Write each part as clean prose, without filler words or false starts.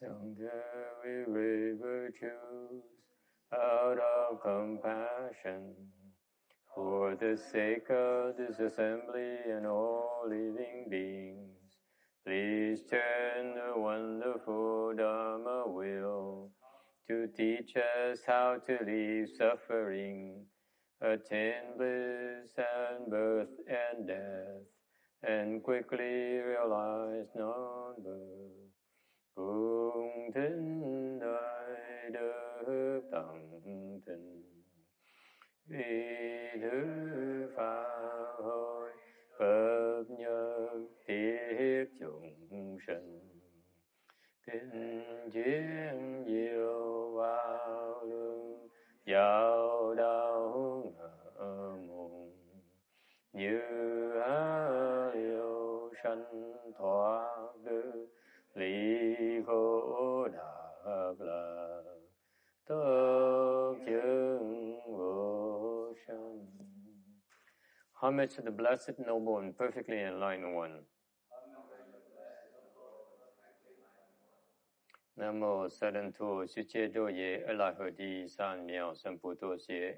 Sangha with great virtues out of compassion for the sake of this assembly and all living beings. Please turn the wonderful Dharma wheel to teach us how to leave suffering, attain bliss and birth and death, and quickly realize non-birth. Cung thính đại đức tận tình, vì thứ pháp hội Phật nhân thiết chúng sinh. Kinh chuyên diệu vào lương giáo đạo ngỡ mùng, như liêu sanh thoát đức lý khổ đạc lạc, tốt chứng vô sanh. Homage to the blessed, noble, and perfectly enlightened one. Nam mô Sa Đan Thu Sư Chế Đô Ye A La Hờ Đi San Miao San Pu Tô Xie.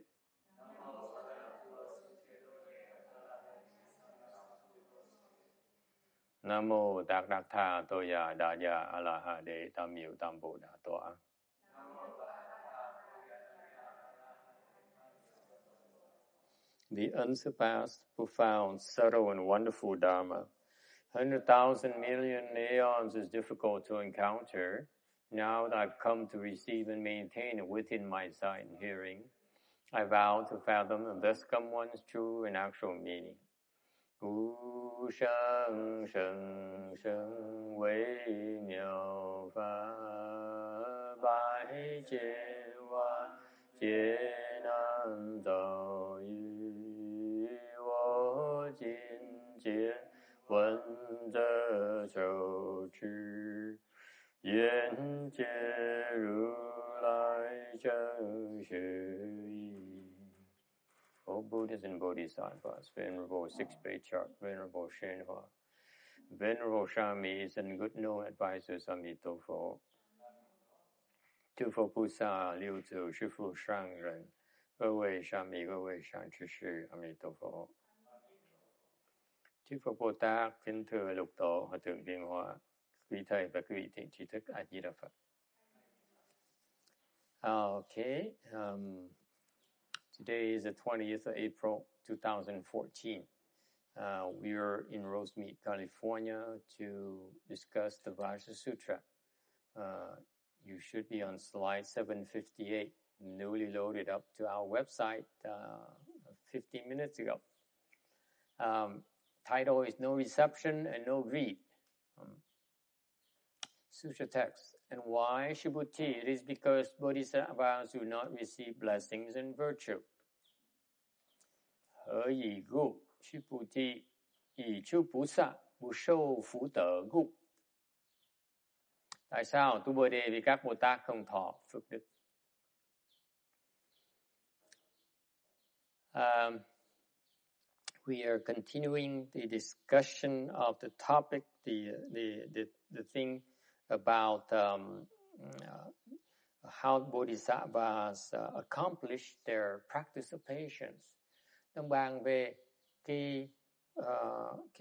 Nam mô Tạc Đạc Tha Tô Ya Đà Ya A La Ha Đế Tam Miệu Tam Bồ Đà Tọa. The unsurpassed, profound, subtle, and wonderful Dharma. 100,000 million aeons is difficult to encounter. Now that I've come to receive and maintain it within my sight and hearing, I vow to fathom and thus come one's true and actual meaning. Wu sheng sheng sheng wei miao fa bai jie wa jie nan zao yu wo jin jie wen zhe zhou zhi yan jie ru lai zheng xue yi. O Buddhas and Bodhisattvas, Venerable Sixth Patriarch, Venerable Shenhua, Venerable Shamis, and good known advisors Amitabha. 诸佛菩萨、六祖、师父、上人，各位沙弥、各位善知识，阿弥陀佛。Chư Phật Bồ Tát, kính thưa lục tổ, hòa thượng Viên Hoa, quý thầy và quý vị thiện tri thức A Di Đà Phật. Okay, today is the 20th of April, 2014. We are in Rosemead, California to discuss the Vajra Sutra. You should be on slide 758, newly loaded up to our website 15 minutes ago. Title is No Reception and No Greed. Sutra text. And why Shibuti? It is because Bodhisattvas do not receive blessings and virtue. Hở yi gu, Shibuti, yi chu Bồ Sát, bu sâu phú tờ gu. Tại sao? Tu Bồ Đề vì các Bồ Tát không thọ phước đức. We are continuing the discussion of the topic, the thing about how Bodhisattvas accomplish their practice of patience. Đang bàn về cái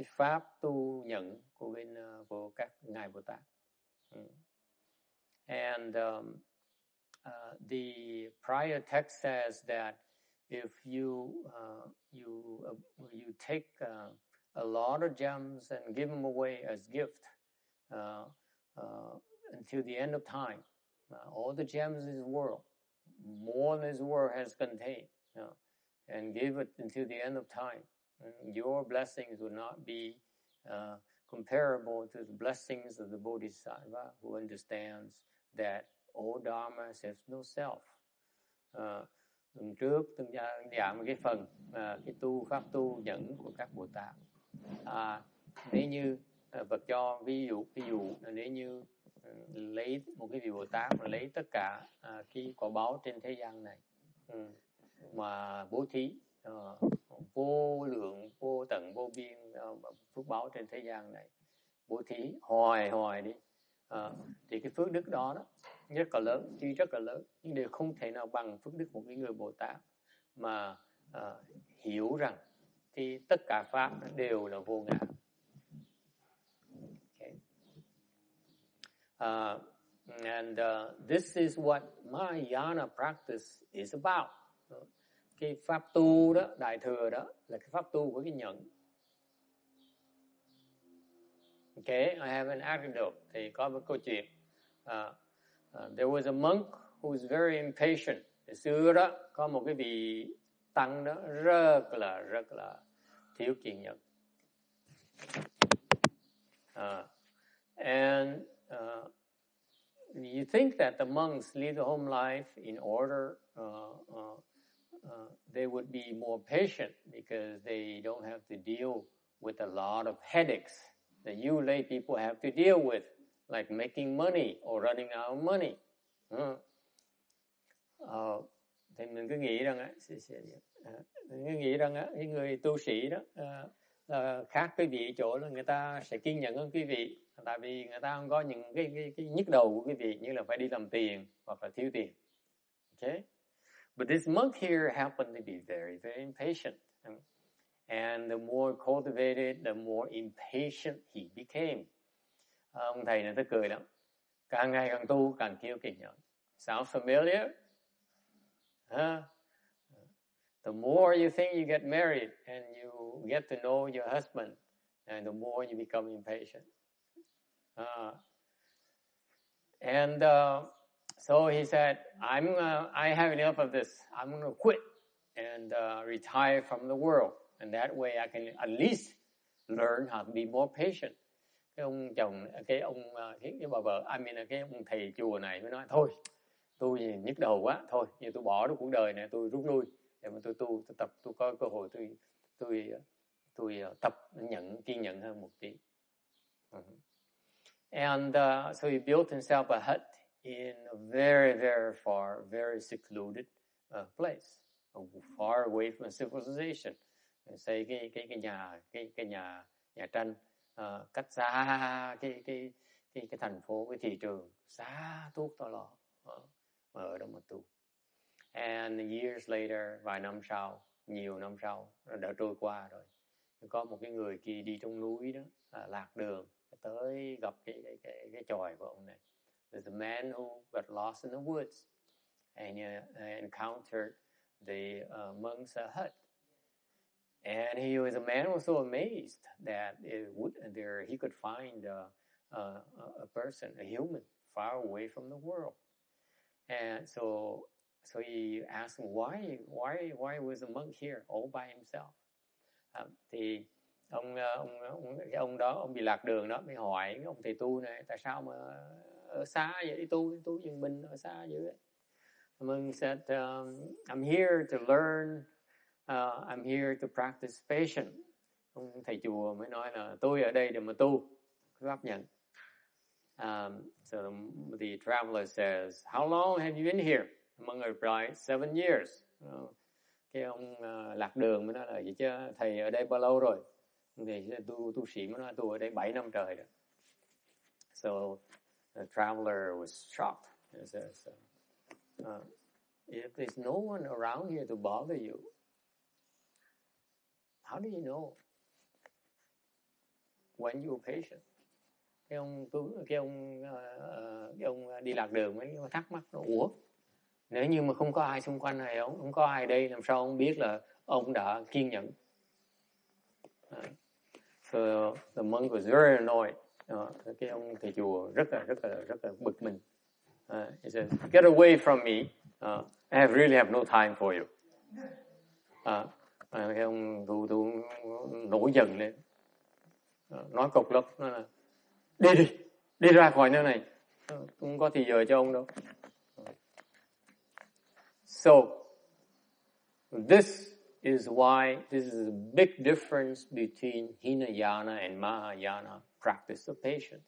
pháp tu nhẫn của các ngài Bồ Tát. And the prior text says that if you take a lot of gems and give them away as gift until the end of time, all the gems in this world, more than this world has contained, and give it until the end of time, your blessings will not be comparable to the blessings of the Bodhisattva who understands that all Dharma has no self. Tuần trước từng giảng một cái phần cái pháp tu nhẫn của các Bồ Tát. Nếu như Phật cho ví dụ là nếu như lấy một cái vị Bồ Tát mà lấy tất cả cái quả báo trên thế gian này mà bố thí vô lượng, vô tận, vô biên phước báo trên thế gian này, bố thí hoài đi, Thì cái phước đức đó rất là lớn, tuy rất là lớn, nhưng đều không thể nào bằng phước đức của cái người Bồ Tát mà hiểu rằng thì tất cả pháp đều là vô ngã. Okay. And this is what Mahayana practice is about. Cái pháp tu đó, đại thừa đó là cái pháp tu của cái nhẫn. Okay, I have an anecdote. Thì có một câu chuyện. There was a monk who was very impatient. Hồi xưa đó có một cái vị tăng đó rất là thiếu kiên nhẫn. And you think that the monks live the home life in order they would be more patient because they don't have to deal with a lot of headaches that you lay people have to deal with, like making money or running out of money. Thì mình cứ nghĩ rằng cái người tu sĩ đó khác quý vị chỗ là người ta sẽ kiên nhẫn hơn quý vị, tại vì người ta không có những cái nhức đầu của quý vị như là phải đi làm tiền hoặc là thiếu tiền. Okay? But this monk here happened to be very, very impatient. And the more cultivated, the more impatient he became. Ông thầy này tôi cười lắm. Càng ngày càng tu, càng thiếu kiên nhẫn. Sounds familiar? The more you think you get married and you get to know your husband, and the more you become impatient. So he said, I have enough of this. I'm going to quit and retire from the world. And that way I can at least learn how to be more patient. Cái ông chồng, cái bà vợ, cái ông thầy chùa này mới nói, thôi, tôi nhức đầu quá, thôi, giờ tôi bỏ cuộc đời này, tôi rút lui. Để mà tôi tập, tôi có cơ hội tôi tập kiên nhẫn hơn một tí. And so he built himself a hut in a very, very far, very secluded place, far away from civilization. Xây cái nhà tranh cách xa cái thành phố, cái thị trường, xa tuốt to lò, ở đó mà tu. And years later, nhiều năm sau, đã trôi qua rồi, có một cái người kia đi trong núi đó, lạc đường, tới gặp cái chòi của ông này. There's a man who got lost in the woods and encountered the monk's hut. And he was a man who was so amazed that he could find a person, a human, far away from the world. And so he asked him, why was the monk here all by himself? Thì ông đó, ông bị lạc đường đó, mới hỏi ông thầy tu này, tại sao mà ở xa vậy, tu dân binh ở xa dữ vậy? The monk said, I'm here to learn. I'm here to practice patience. Ông thầy chùa mới nói là tôi ở đây để mà tu, pháp nhận. So the traveler says, how long have you been here? The monk replied, 7 years. Cái ông lạc đường mới nói là vậy chứ thầy ở đây bao lâu rồi? Thì tu sĩ mới nói tôi ở đây 7 năm trời rồi. So the traveler was shocked. He says, if there's no one around here to bother you, how do you know when you're patient? Cái ông đi lạc đường mới thắc mắc, ủa, nếu như mà không có ai xung quanh này, không có ai đây, làm sao ông biết là ông đã kiên nhẫn? So the monk was very annoyed. Cái ông thầy chùa rất là bực mình. He said, get away from me. I really have no time for you. Cái ông tu nổi giận lên, nói cộc lốc, nói là đi ra khỏi nơi này, không có thì giờ cho ông đâu. So this is a big difference between Hinayana and Mahayana practice of patience.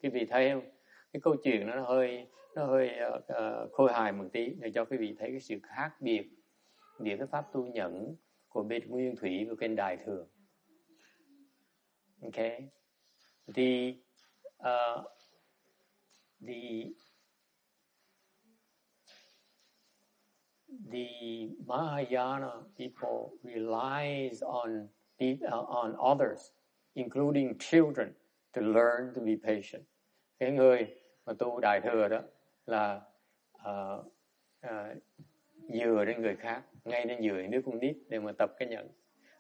Quý vị thấy không? Cái câu chuyện nó hơi khôi hài một tí để cho quý vị thấy cái sự khác biệt giữa cái pháp tu nhẫn của bên nguyên thủy và bên đại thừa. Okay, the Mahayana people relies on others, including children, to learn to be patient. Cái người mà tu Đại Thừa đó là dựa đến người khác, ngay đến dựa đứa con nít để mà tập cái nhận.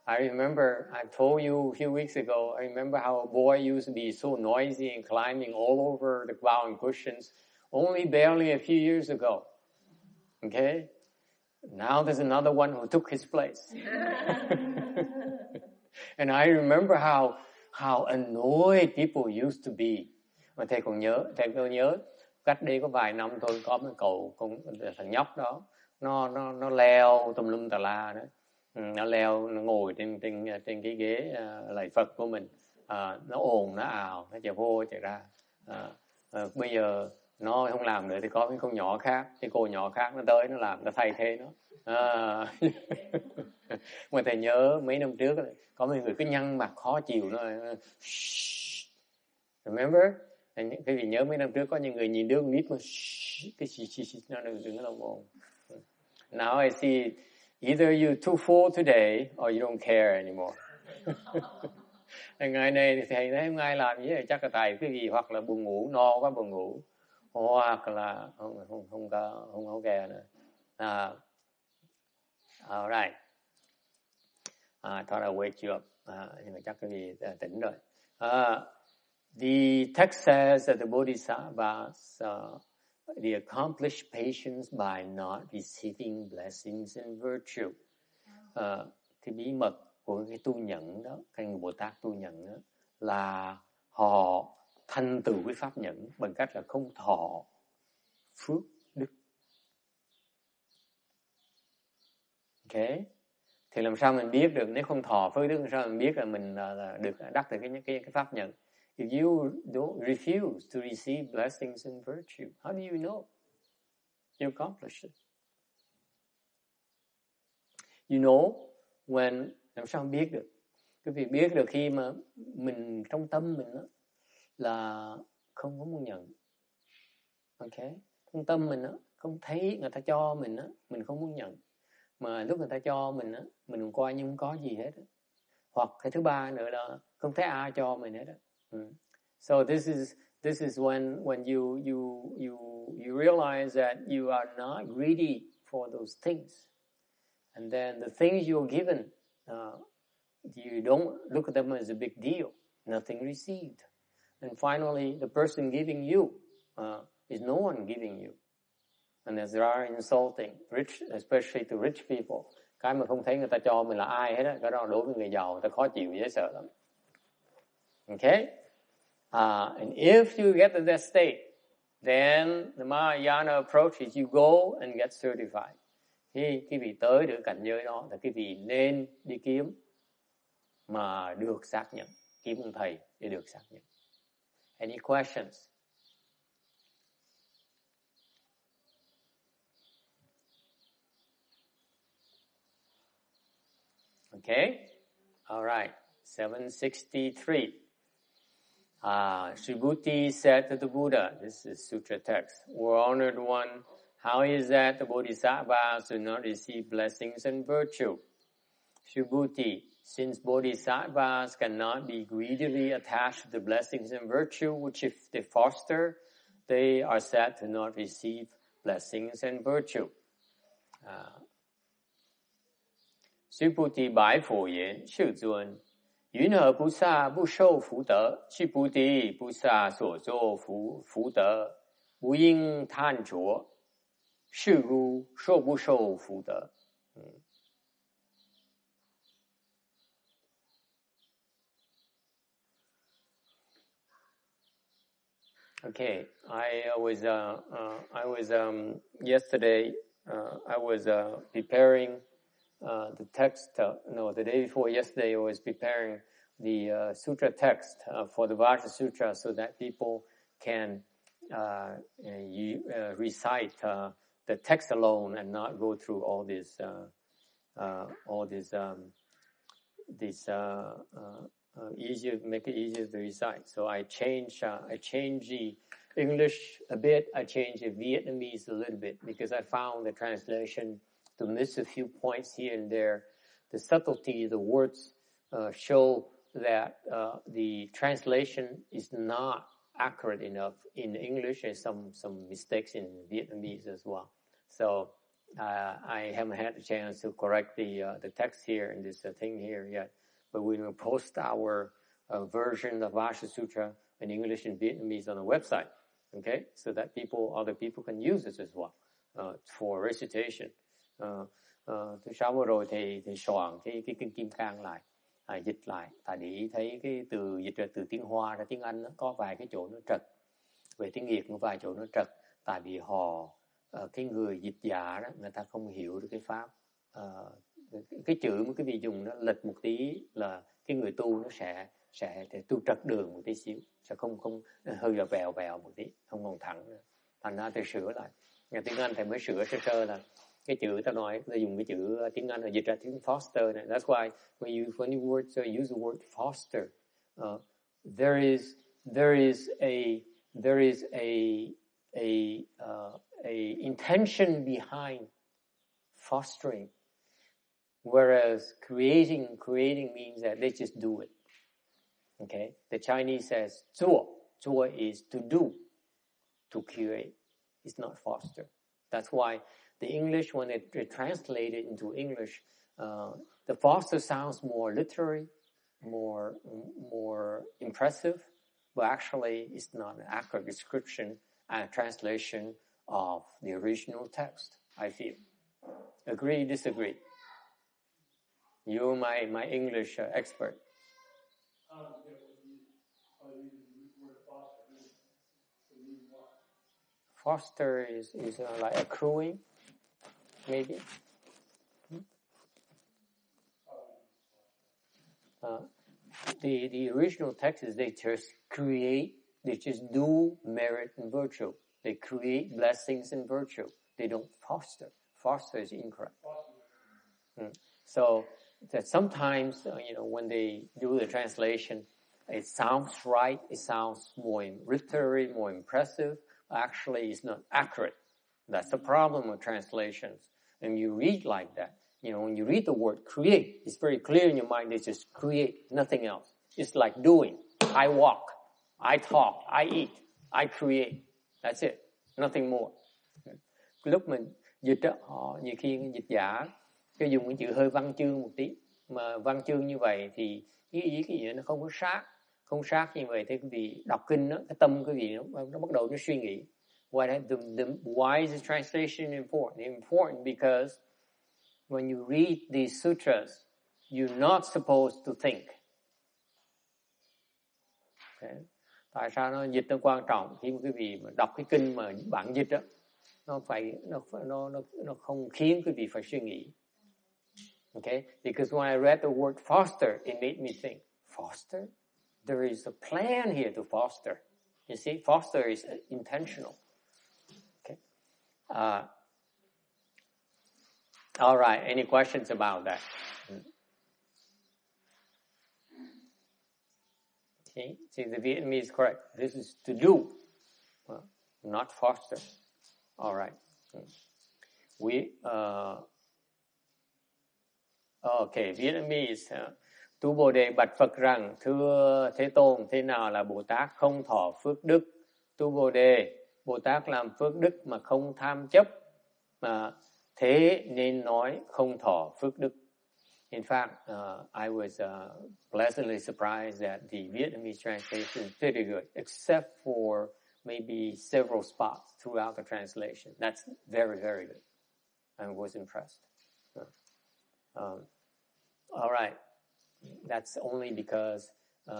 I remember I told you a few weeks ago, I remember how a boy used to be so noisy and climbing all over the bowing cushions only barely a few years ago. Okay? Now there's another one who took his place. And I remember how annoyed people used to be. Mà thầy tôi nhớ cách đây có vài năm thôi, có một cậu thằng nhóc đó, nó leo tùm lum tà la đó. Nó leo, nó ngồi trên cái ghế lạy Phật của mình, nó ồn, nó ào, nó chạy vô chạy ra. Bây giờ nó không làm nữa thì có cái con nhỏ khác, cái cô nhỏ khác nó tới nó làm, nó thay thế nó. Mà thầy nhớ mấy năm trước có mấy người cứ nhăn mặt khó chịu nó. Remember? Cái gì nhớ mấy năm trước có những người nhìn đứa con nít mà cái nó đừng có làm ồn. Now I see either you're too full today or you don't care anymore. Ngày này thì thầy thấy không ai làm gì vậy, chắc là tại cái gì hoặc là buồn ngủ, no quá buồn ngủ, hoặc là không có kè nữa. Alright. Thought I wake you up. Nhưng mà chắc cái gì tỉnh rồi. The text says that the Bodhisattvas they accomplish patience by not receiving blessings and virtue. Cái bí mật của cái tu nhẫn đó, cái người Bồ Tát tu nhẫn đó, là họ thành tựu cái pháp nhẫn bằng cách là không thọ phước đức. Okay. Thì làm sao mình biết được nếu không thọ phước đức, làm sao mình biết là mình được đắc được cái pháp nhẫn? If you don't refuse to receive blessings and virtue, how do you know you accomplished it? You know when, làm sao biết được? Cái việc biết được khi mà mình trong tâm mình đó, là không có muốn nhận. Okay? Trong tâm mình đó, không thấy người ta cho mình đó, mình không muốn nhận. Mà lúc người ta cho mình đó, mình coi như không có gì hết đó. Hoặc cái thứ ba nữa là không thấy ai cho mình hết đó. So this is when you realize that you are not greedy for those things, and then the things you're given, you don't look at them as a big deal. Nothing received, and finally, the person giving you is no one giving you, and as there are insulting, rich, especially to rich people. Cái mà không thấy người ta cho mình là ai hết á, cái đó đối với người giàu người ta khó chịu dễ sợ lắm. Okay. And if you get to that state, then the Mahayana approach is you go and get certified. Khi quý vị tới được cảnh giới đó, thì quý vị nên đi kiếm mà được xác nhận, kiếm ông thầy để được xác nhận. Any questions? Okay, all right. 763. Subhuti said to the Buddha, this is sutra text, "O honored one, how is that the Bodhisattvas do not receive blessings and virtue?" Subhuti, since Bodhisattvas cannot be greedily attached to the blessings and virtue which if they foster, they are said to not receive blessings and virtue. Subhuti bái Phổ言，世尊，云何菩萨不受福德？是菩提菩萨所作福德，不应贪着。是故受不受福德？Okay, I was yesterday. I was preparing the text. The day before yesterday, I was preparing the sutra text for the Vajra Sutra, so that people can recite the text alone and not go through all this easier, make it easier to recite. So I changed English a bit, I changed it Vietnamese a little bit because I found the translation to miss a few points here and there. The subtlety of the words show that the translation is not accurate enough in English, and some mistakes in Vietnamese as well. So I haven't had a chance to correct the text here in this thing here yet, but we will post our version of Vajra Sutra in English and Vietnamese on the website. Okay, so that other people can use it as well for recitation. Thứ sáu vừa rồi thì soạn cái Kinh Kim Cang lại, dịch lại. Tại để thấy cái từ dịch ra từ tiếng Hoa ra tiếng Anh có vài cái chỗ nó trật, về tiếng Việt có vài chỗ nó trật. Tại vì cái người dịch giả đó, người ta không hiểu được cái pháp. Cái chữ mà cái vị dùng nó lệch một tí là cái người tu nó sẽ tu trật đường một tí xíu, sẽ không hơi là vèo một tí, không còn thẳng nữa. Thành ra thầy sửa lại. Nghe tiếng Anh thầy mới sửa sơ là cái chữ ta nói, ta dùng cái chữ tiếng Anh là dịch ra tiếng foster này. That's why when you use the word foster, there is a intention behind fostering, whereas creating means that they just do it. Okay, the Chinese says 做 is to do, to create. It's not foster. That's why the English, when they translate it into English, the foster sounds more literary, more impressive, but actually it's not an accurate description and translation of the original text, I feel. Agree, disagree? You're my English expert. Foster is like accruing, maybe. The original text is they just do merit and virtue. They create blessings and virtue. They don't foster. Foster is incorrect. So that sometimes, when they do the translation, it sounds right. It sounds more literary, more impressive. Actually, it's not accurate. That's the problem with translations. And you read like that. When you read the word create, it's very clear in your mind. They just create, nothing else. It's like doing. I walk, I talk, I eat, I create. That's it. Nothing more. Lúc mình dịch đó, họ nhiều khi dịch giả cái dùng cái chữ hơi văn chương một tí, mà văn chương như vậy thì cái gì nó không có sát như vậy thì quý vị đọc kinh đó, cái tâm quý vị nó bắt đầu nó suy nghĩ. Why is the translation important? It's important because when you read these sutras, you're not supposed to think. Okay. Tại sao nó dịch nó quan trọng? Khi mà quý vị mà đọc cái kinh mà bản dịch đó, nó không khiến quý vị phải suy nghĩ. Okay? Because when I read the word foster, it made me think, foster? There is a plan here to foster. You see, foster is intentional. Okay. All right. Any questions about that? See, the Vietnamese is correct. This is to do, not foster. All right. Okay, Vietnamese. Tu Bồ Đề bạch Phật rằng, thưa Thế Tôn, thế nào là Bồ Tát không thọ phước đức? Tu Bồ Đề, Bồ Tát làm phước đức mà không tham chấp, mà thế nên nói không thọ phước đức. In fact, I was pleasantly surprised that the Vietnamese translation is pretty good, except for maybe several spots throughout the translation. That's very, very good. I was impressed. All right. That's only because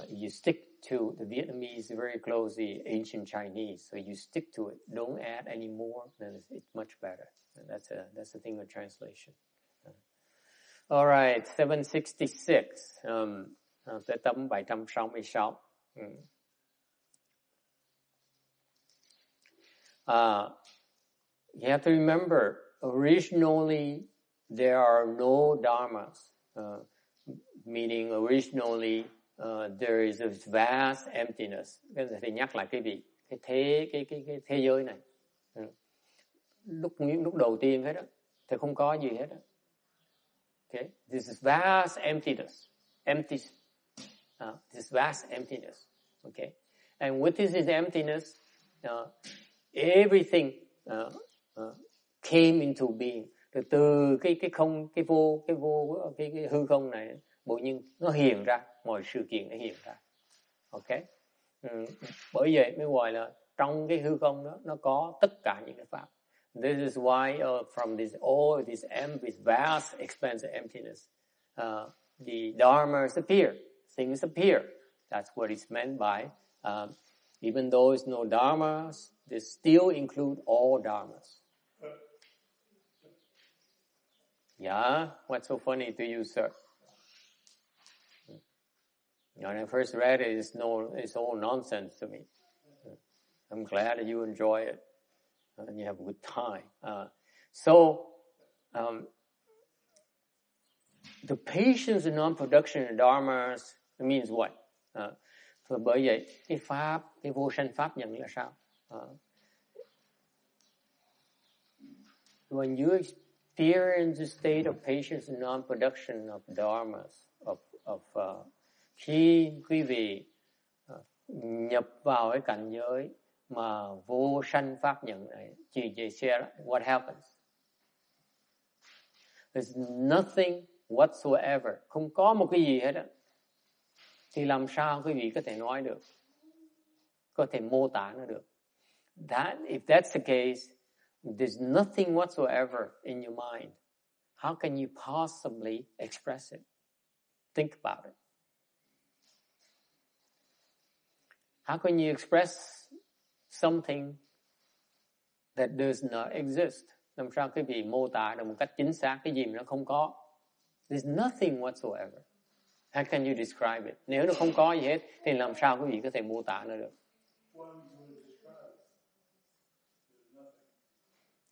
you stick to the Vietnamese very closely, ancient Chinese. So you stick to it. Don't add any more. Then it's much better. And that's the thing with translation. All right, 766. Tới tấm 766. You have to remember, originally there are no dharmas. Meaning originally there is a vast emptiness. Thì nhắc lại quý vị, cái thế giới này. Lúc đầu tiên hết á, thì không có gì hết á. Okay, this is vast emptiness, this vast emptiness. Okay, and with this emptiness, everything came into being. Từ cái hư không này, bỗng nhiên nó hiện ra, mọi sự kiện nó hiện ra. Okay, bởi vậy mới gọi là trong cái hư không đó nó có tất cả những cái pháp. This is why from this vast expanse of emptiness, the dharmas appear, things appear. That's what it's meant by. Even though there's no dharmas, they still include all dharmas. Yeah, what's so funny to you, sir? When I first read it, it's all nonsense to me. I'm glad that you enjoy it and you have a good time. The patience and non-production of dharmas means what? Bởi vậy cái pháp, cái vô sanh pháp nhận là sao? When you experience the state of patience and non-production of dharmas, khi quý vị nhập vào cái cảnh giới mà vô sanh pháp nhận này, what happens? There's nothing whatsoever, không có một cái gì hết á. Thì làm sao quý vị có thể nói được, có thể mô tả nó được? If that's the case, there's nothing whatsoever in your mind. How can you possibly express it? Think about it. How can you express something that does not exist? Làm sao quý vị mô tả được một cách chính xác cái gì mà nó không có? There's nothing whatsoever. How can you describe it? Nếu nó không có gì hết, thì làm sao quý vị có thể mô tả nó được?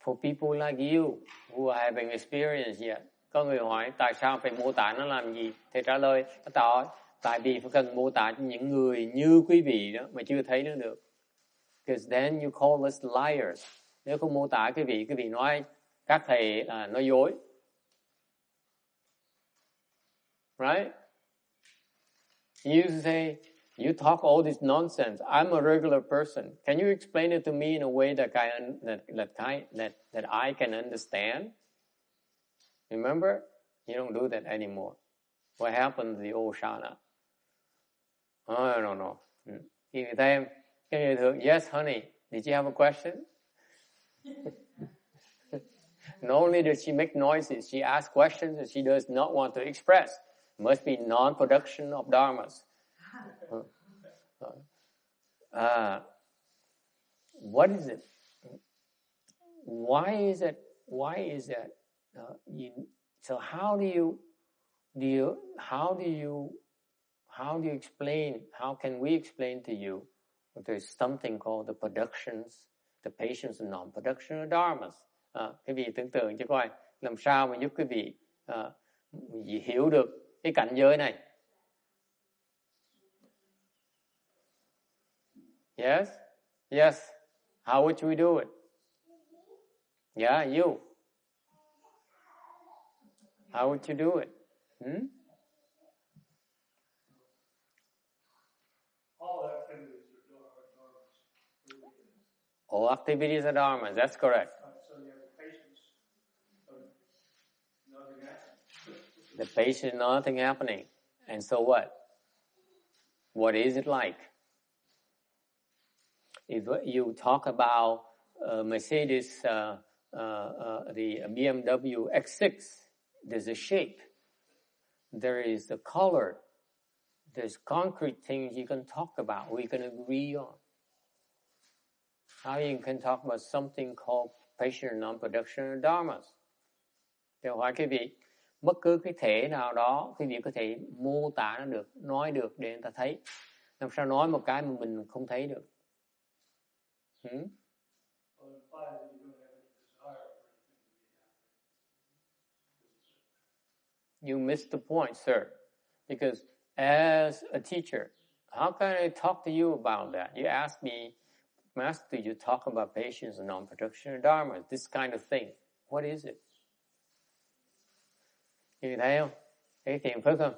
For people like you who are having experience yet, có người hỏi tại sao phải mô tả nó làm gì? Thì trả lời, tại vì phải cần mô tả cho những người như quý vị đó mà chưa thấy nó được. Because then you call us liars. Nếu không mô tả quý vị nói các thầy nói dối. Right? You say, you talk all this nonsense. I'm a regular person. Can you explain it to me in a way that I can understand? Remember? You don't do that anymore. What happened to the old Shana? I don't know. Yes, honey. Did you have a question? Not only does she make noises, she asks questions that she does not want to express. It must be non-production of dharmas. What is it? Why is it? So how do you explain? How can we explain to you that there's something called the productions, the patience and non-production of dharmas? Quý vị tưởng tượng cho coi, làm sao mà giúp quý vị hiểu được cái cảnh giới này? Yes. How would we do it? Yeah, you. How would you do it? All activities are dharmas. That's correct. So you have patience of nothing happening. The patient, nothing happening. And so what? What is it like? If you talk about Mercedes, the BMW X6, there's a shape, there is a color, there's concrete things you can talk about, we can agree on. How you can talk about something called patient non-production of dharmas? Thì hỏi quý vị, bất cứ cái thể nào đó, quý vị có thể mô tả nó được, nói được để người ta thấy. Làm sao nói một cái mà mình không thấy được? You missed the point, sir. Because as a teacher, how can I talk to you about that? You asked me Master, you talk about patience and non-production dharma, this kind of thing. What is it? Chị thấy không? Thấy thiền phức không?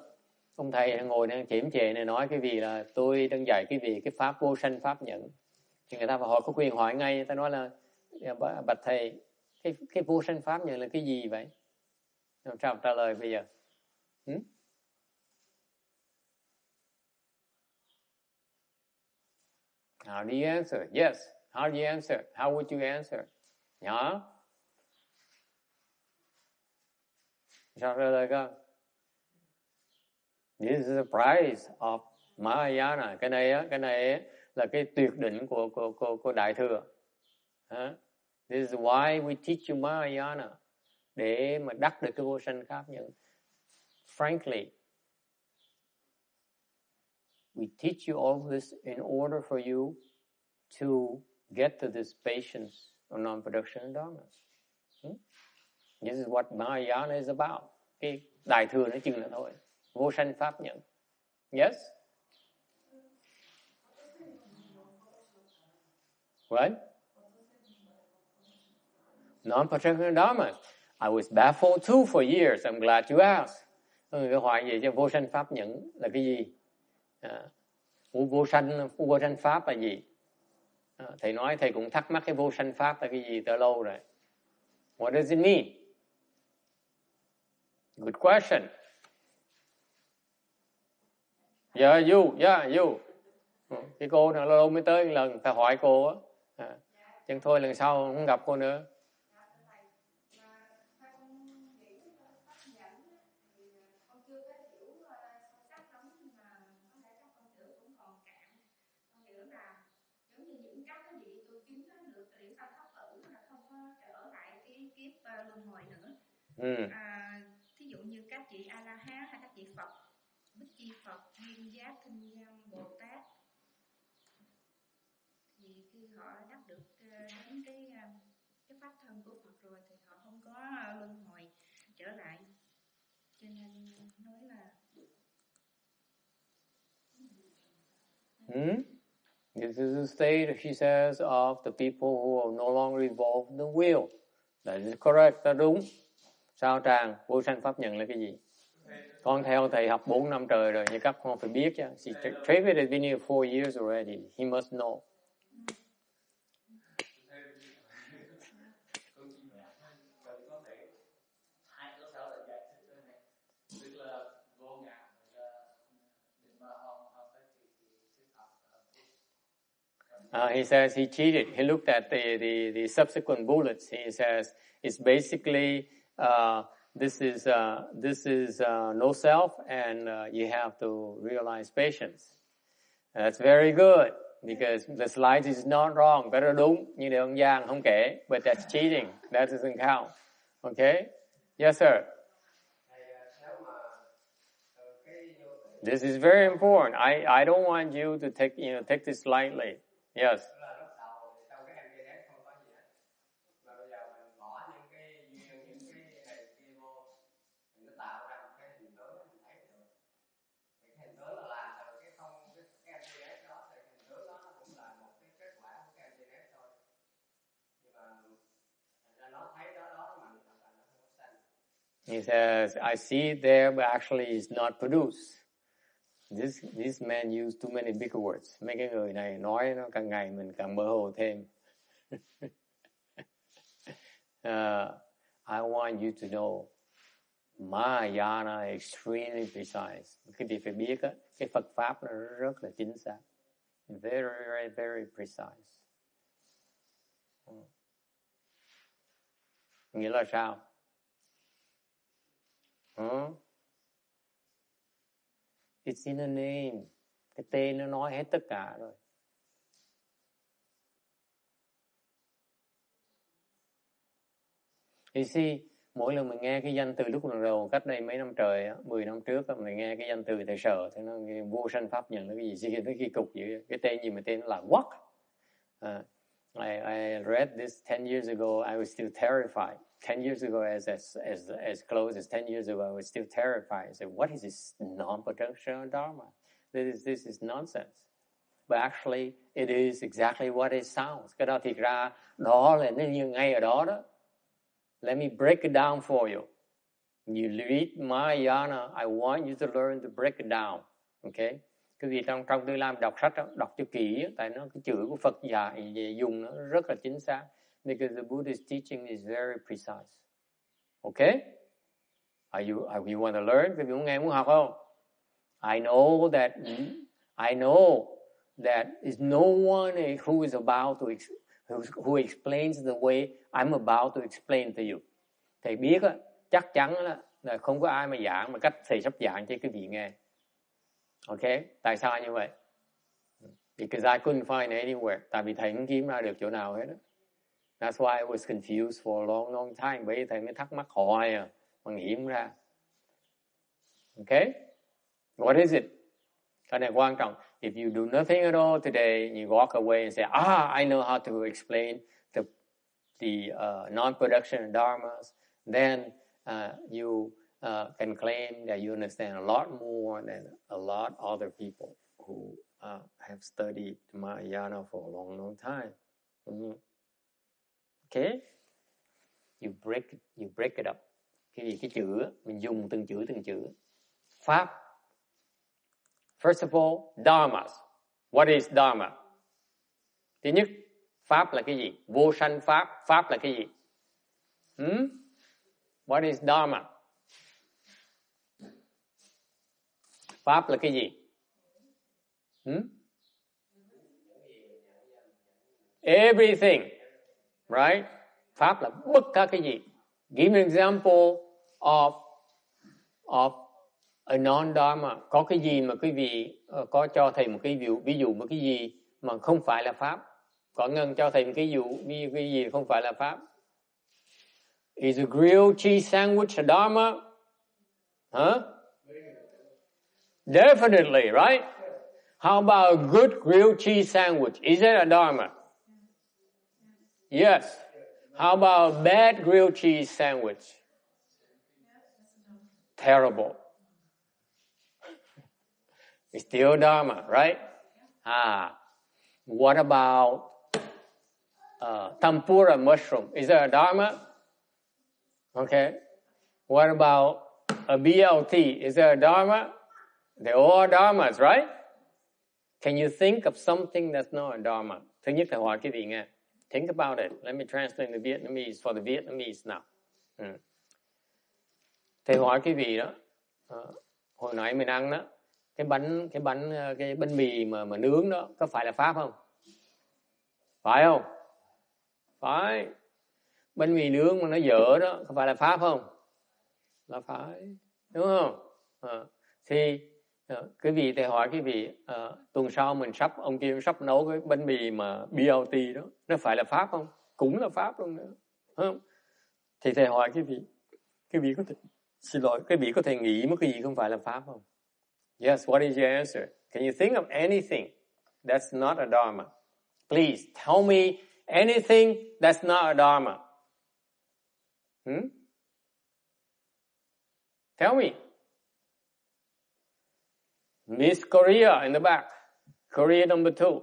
Ông thầy ngồi đang chiếm trệ này nói cái gì là tôi đang dạy cái gì, cái pháp vô sanh pháp nhận. Thì người ta họ có quyền hỏi ngay, người ta nói là bạch thầy, cái vô sanh pháp nhận là cái gì vậy? Làm sao trả lời bây giờ? How do you answer? Yes. How do you answer? How would you answer? Yeah. Sao trả lời con? This is the price of Mahayana. Cái này là cái tuyệt đỉnh của Đại Thừa. This is why we teach you Mahayana, để mà đắc được cái vô sanh pháp nhận. Frankly, we teach you all this in order for you to get to this patience of non-production dharma. This is what Mahayana is about. Cái Đại Thừa nói chừng là thôi. Vô sanh pháp nhận. Yes? What? Non-production dharma. I was baffled too for years. I'm glad you asked. Cái hỏi gì cho vô sanh pháp nhận là cái gì? Vô sanh pháp là gì? Thầy nói thầy cũng thắc mắc cái vô sanh pháp là cái gì từ lâu rồi. What does it mean? Good question. Yeah, you. Cái cô nào lâu mới tới một lần, phải hỏi cô á. Chứ thôi lần sau không gặp cô nữa. Thí dụ như các vị A La Hán hay các vị Phật, Bích Chi Phật, Duyên Giác, Thinh Văn, Bồ Tát, thì khi họ đắc được đến cái pháp thân của Phật rồi thì họ không có luân hồi trở lại, cho nên nói là This is the state, she says, of the people who are no longer involved in the wheel. That is correct, đó đúng. Sao Tràng, vô sanh pháp nhận là cái gì? Con theo thầy học 4 năm trời rồi, nhưng các con phải biết chứ. David has been here 4 years already. He must know. He says he cheated. He looked at the subsequent bullets. He says it's basically this is no self, and you have to realize patience. That's very good because the slide is not wrong. Rất là đúng, nhưng điều ông Giang không kể. But that's cheating. That doesn't count. Okay? Yes, sir. This is very important. I don't want you to take this lightly. Yes. He says, I see it there, but actually it's not produced. This man used too many big words. Mấy cái người này nói nó càng ngày mình càng mơ hồ thêm. I want you to know Mahayana extremely precise. Cái gì phải biết á, cái Phật pháp nó rất là chính xác. Very, very, very precise. Nghĩa là sao? It's in a name. Cái tên nó nói hết tất cả rồi. You see, mỗi lần mình nghe cái danh từ lúc lần đầu cách đây mấy năm trời, 10 năm trước, mình nghe cái danh từ thầy sợ, thì nó vô sanh pháp nhận là cái gì, cái cục vậy. Cái tên gì mà tên là what? I read this 10 years ago. I was still terrified. 10 years ago, as close as 10 years ago, I was still terrified. I said, what is this non-production dharma? This is nonsense. but actually it is exactly what it sounds. Cái đó thiệt ra đó là nó như ngay ở đó đó. Let me break it down for you. You read Mahayana, I want you to learn to break it down. Okay? Cái gì trong tương lai đọc sách đó, đọc cho kỹ, tại nó cái chữ của Phật dạy về dùng nó rất là chính xác. Because the Buddhist teaching is very precise. Okay? Are you want to learn? Quý vị muốn nghe, muốn học không? I know that is no one who is about to who explains the way I'm about to explain to you. Thầy biết á, chắc chắn là không có ai mà giảng mà cách thầy sắp giảng cho quý vị nghe. Okay? Tại sao như vậy? Because I couldn't find anywhere. Tại vì thầy không kiếm ra được chỗ nào hết đó. That's why I was confused for a long, long time. Bởi vì thầy mới thắc mắc hoài mà nghĩ không ra. Okay? What is it? Cái này quan trọng. If you do nothing at all today, you walk away and say, I know how to explain the non-production dharmas, then you can claim that you understand a lot more than a lot of other people who have studied Mahayana for a long, long time. Mm-hmm. Okay? You break it up. Cái chữ, mình dùng từng chữ. Pháp. First of all, dharmas. What is dharma? Thứ nhất, pháp là cái gì? Vô sanh pháp. Pháp là cái gì? What is dharma? Pháp là cái gì? Everything. Right? Pháp là bất cả cái gì? Give an example of a non-dharma. Có cái gì mà quý vị có cho thầy một cái ví dụ một cái gì mà không phải là pháp? Có Ngân cho thầy một cái cái gì không phải là pháp? Is a grilled cheese sandwich a dharma? Huh? Definitely, right? How about a good grilled cheese sandwich? Is it a dharma? Yes. How about a bad grilled cheese sandwich? Terrible. It's still dharma, right? What about tempura mushroom? Is it a dharma? Okay. What about a BLT? Is it a dharma? They're all dharmas, right? Can you think of something that's not a dharma? Thứ nhất là hỏi cái gì nghe. Think about it. Let me translate the Vietnamese for the Vietnamese now. Thầy hỏi cái gì đó. Hồi nãy mình ăn đó, cái bánh mì mà nướng đó có phải là pháp không? Phải không? Phải. Bánh mì nướng mà nó dở đó có phải là pháp không? Là phải. Đúng không? Thì quý vị thầy hỏi quý vị tuần sau ông kia sắp nấu cái bánh mì mà BLT đó, nó phải là pháp không? Cũng là pháp luôn nữa. Không? Thì thầy hỏi quý vị có thể quý vị có thể nghĩ một cái gì không phải là pháp không? Yes, what is your answer? Can you think of anything that's not a dharma? Please tell me anything that's not a dharma. Tell me. Miss Korea in the back. Korea number 2.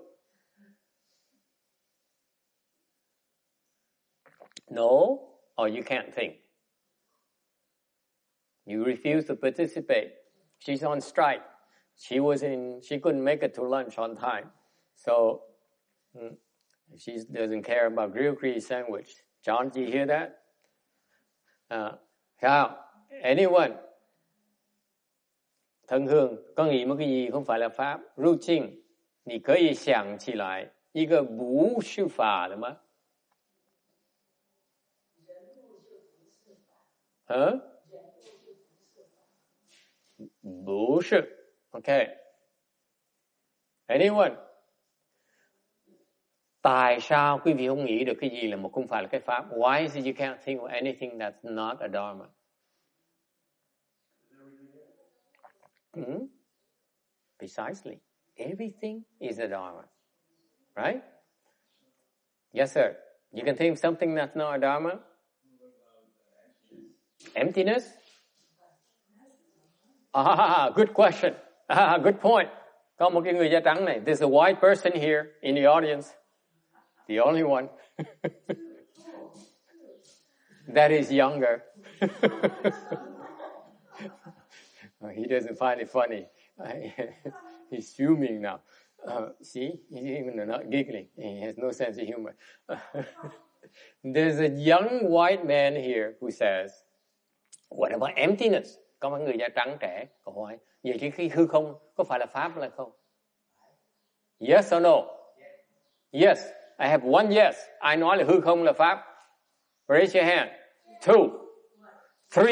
No, or you can't think. You refuse to participate. She's on strike. She couldn't make it to lunch on time. So she doesn't care about grilled cheese sandwich. John, do you hear that? Anyone? Thân Hương, có nghĩ một cái gì không phải là pháp? Routine. 你可以想起来一个不是法的吗？不是。Okay. Anyone? Tại sao quý vị không nghĩ được cái gì là không phải là cái pháp? Why is it you can't think of anything that's not a dharma? Precisely. Everything is a dharma. Right? Yes, sir. You can think of something that's not a dharma? Emptiness? Good question. Good point. Có một cái người da trắng này. There's a white person here in the audience. The only one. That is younger. He doesn't find it funny. He's fuming now. See, he's even not giggling. He has no sense of humor. There's a young white man here who says, what about emptiness? Có một người da trắng trẻ câu hỏi, về cái hư không có phải là pháp hay không? Yes or no? Yes. I have one yes. Ai nói là hư không là pháp? Raise your hand. 2, 3.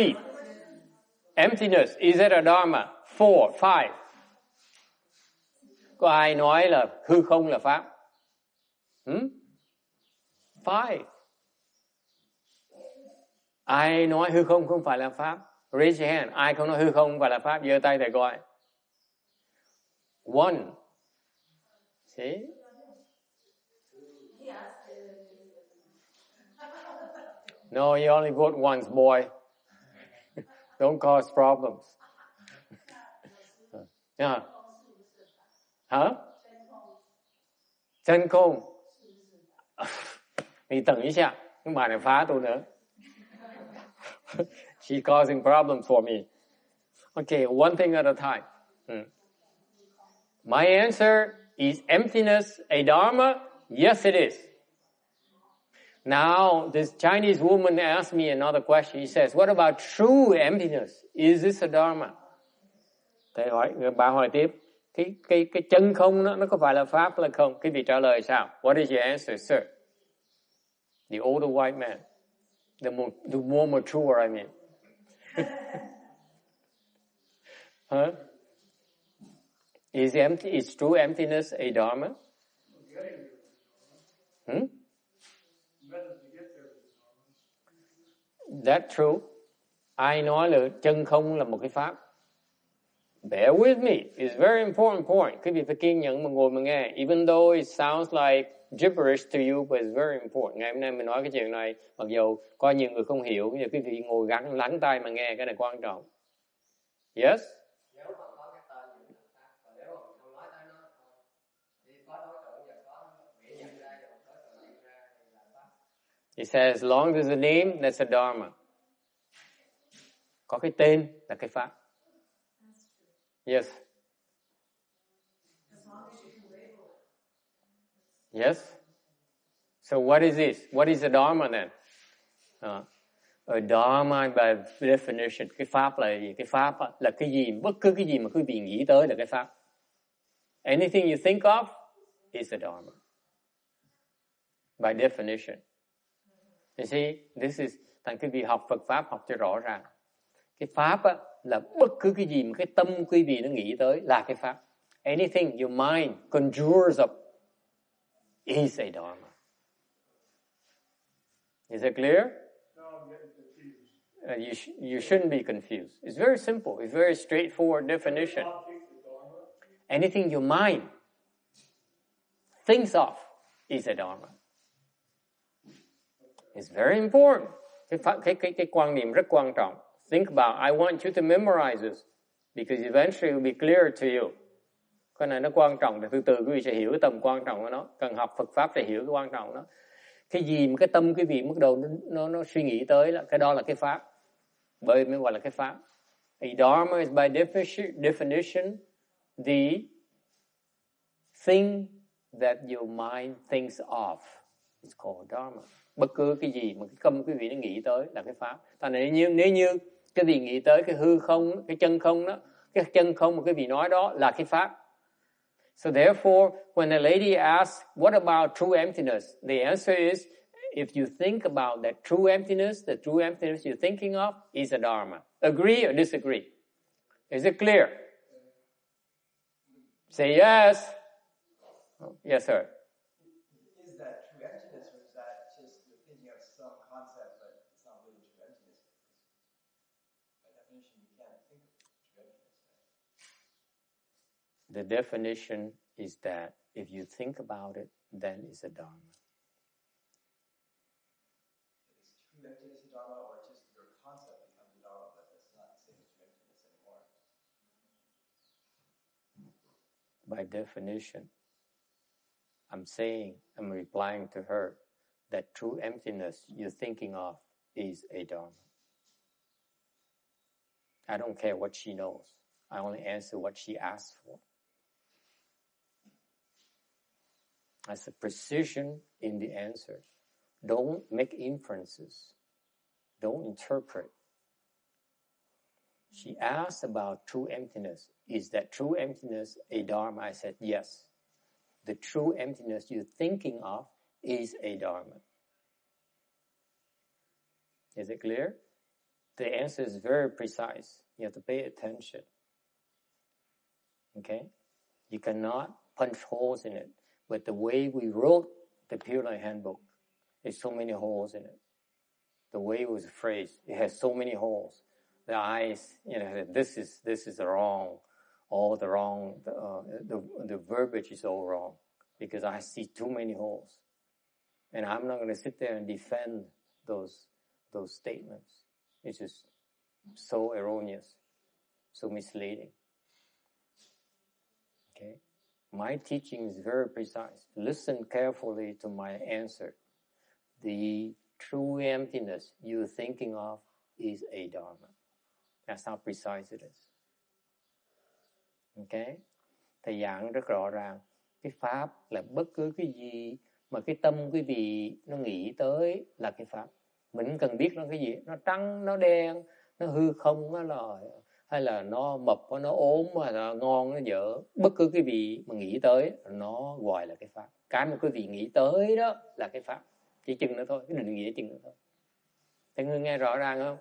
Emptiness, is it a dharma? 4, 5. Có ai nói là hư không là pháp? 5. Ai nói hư không không phải là pháp? Raise your hand. Ai không nói hư không phải là pháp? Giơ tay thầy coi. 1. See? No, you only vote once, boy. Don't cause problems. Yeah. Hả? Chân không? Mày tận ý sao? Cái bài này phá tôi nữa. She's causing problems for me. Okay, one thing at a time. My answer is emptiness a dharma? Yes, it is. Now, this Chinese woman asked me another question. He says, what about true emptiness? Is this a dharma? Thầy hỏi, bà hỏi tiếp, cái chân không nó có phải là pháp hay không? Cái vị trả lời sao? What is your answer, sir? The older white man. The more mature, I mean. Huh? Is true emptiness a dharma? That's true. Ai nói là chân không là một cái pháp? Bear with me. It's very important point. Quý vị phải kiên nhẫn mà ngồi mà nghe. Even though it sounds like gibberish to you, but it's very important. Ngày hôm nay mình nói cái chuyện này, mặc dù có nhiều người không hiểu, nhưng quý vị ngồi lắng tai mà nghe, cái này quan trọng. Yes? He says, as long as there's a name, that's a dharma. Có cái tên là cái pháp. Yes. Yes. So what is this? What is a dharma then? A dharma by definition, cái pháp là gì? Cái pháp là cái gì? Bất cứ cái gì mà quý vị nghĩ tới là cái pháp. Anything you think of is a dharma. By definition. You see, this is, thành quý vị học Phật Pháp học cho rõ ràng. Cái pháp á, là bất cứ cái gì mà cái tâm quý vị nó nghĩ tới là cái pháp. Anything your mind conjures up is a dharma. Is it clear? No, I'm getting confused. You shouldn't be confused. It's very simple. It's very straightforward definition. Anything your mind thinks of is a dharma. It's very important. Cái quan niệm rất quan trọng. Think about, I want you to memorize this because eventually it will be clear to you. Cái này nó quan trọng, để từ từ quý vị sẽ hiểu cái tầm quan trọng của nó. Cần học Phật Pháp để hiểu cái quan trọng của nó. Cái gì mà cái tâm quý vị bắt đầu nó suy nghĩ tới, là cái đó là cái Pháp. Bởi mới gọi là cái Pháp. A dharma is by definition the thing that your mind thinks of. It's called dharma. Bất cứ cái gì mà cái tâm quý vị nó nghĩ tới là cái pháp. Thành ra nếu như cái vị nghĩ tới cái hư không, cái chân không đó, cái chân không mà cái vị nói đó là cái pháp. So therefore, when a lady asks, what about true emptiness? The answer is, if you think about that true emptiness, the true emptiness you're thinking of is a dharma. Agree or disagree? Is it clear? Say yes. Yes, sir. The definition is that if you think about it, then it's a dharma. Is true emptiness a dharma, or just your concept becomes a dharma, but that's not the same as true emptiness anymore? by definition, I'm replying to her that true emptiness you're thinking of is a Dharma. I don't care what she knows. I only answer what she asks for. That's a precision in the answer. Don't make inferences. Don't interpret. She asked about true emptiness. Is that true emptiness a Dharma? I said, yes. The true emptiness you're thinking of is a Dharma. Is it clear? The answer is very precise. You have to pay attention. Okay? You cannot punch holes in it. But the way we wrote the Pure Light Handbook, there's so many holes in it. The way it was phrased, it has so many holes. The eyes, this is wrong. All the wrong, the verbiage is all wrong. Because I see too many holes. And I'm not going to sit there and defend those statements. It's just so erroneous, so misleading. Okay? My teaching is very precise. Listen carefully to my answer. The true emptiness you're thinking of is a Dharma. That's how precise it is. Okay? Thầy giảng rất rõ ràng. Cái Pháp là bất cứ cái gì mà cái tâm quý vị nó nghĩ tới là cái Pháp. Mình không cần biết nó cái gì. Nó trắng, nó đen, nó hư không, hay là nó mập, nó ốm, hay là ngon, nó dở. Bất cứ cái gì mà nghĩ tới, nó gọi là cái Pháp. Cái mà quý vị nghĩ tới đó là cái Pháp. Chỉ chừng nữa thôi, cái định nghĩa chừng nữa thôi. Mọi người nghe rõ ràng không?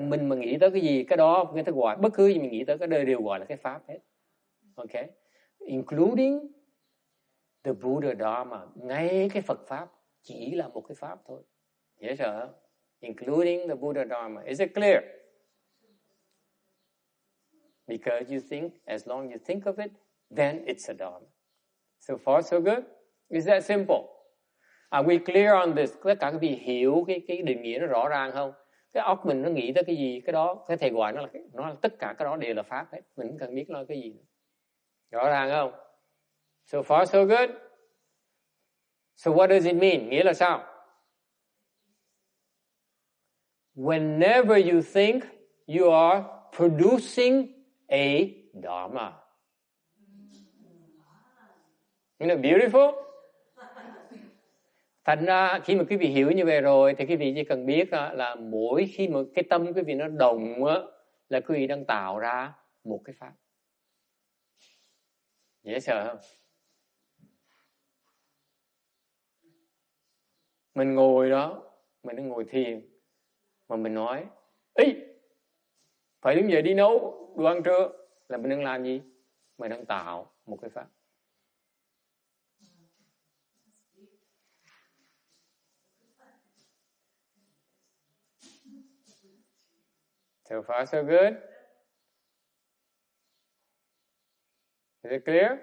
Mình mà nghĩ tới cái gì, cái đó người ta gọi, bất cứ gì mình nghĩ tới cái đời đều gọi là cái Pháp hết. Okay? Including the Buddha Dharma. Ngay cái Phật Pháp chỉ là một cái Pháp thôi. Yes, sir? Including the Buddha Dharma. Is it clear? Because you think, as long as you think of it, then it's a Dharma. So far, so good? Is that simple? Are we clear on this? Tất cả các vị hiểu cái định nghĩa nó rõ ràng không? Cái óc mình nó nghĩ tới cái gì, cái đó, cái thầy gọi nó là tất cả cái đó đều là Pháp hết. Mình không cần biết nó là cái gì nữa. Rõ ràng không? So far, so good? So what does it mean? Nghĩa là sao? Whenever you think, you are producing a Dharma. Isn't it beautiful? Thành ra khi mà quý vị hiểu như vậy rồi thì quý vị chỉ cần biết là mỗi khi mà cái tâm quý vị nó đồng á, là quý vị đang tạo ra một cái Pháp. Dễ sợ không? Mình ngồi đó, mình đang ngồi thiền mà mình nói ý phải đứng dậy đi nấu đồ ăn trưa, là mình đang làm gì? Mình đang tạo một cái Pháp. So far, so good? Is it clear?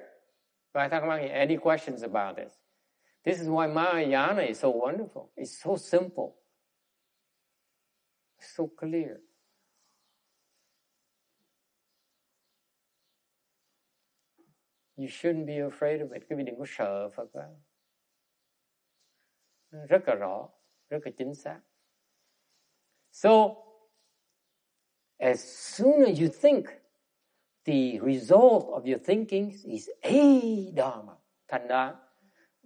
Any questions about this? This is why Mahayana is so wonderful. It's so simple. It's so clear. You shouldn't be afraid of it. Quý vị đừng có sợ Phật quá. Rất là rõ, rất là chính xác. So, as soon as you think, the result of your thinking is a Dharma. Thành ra,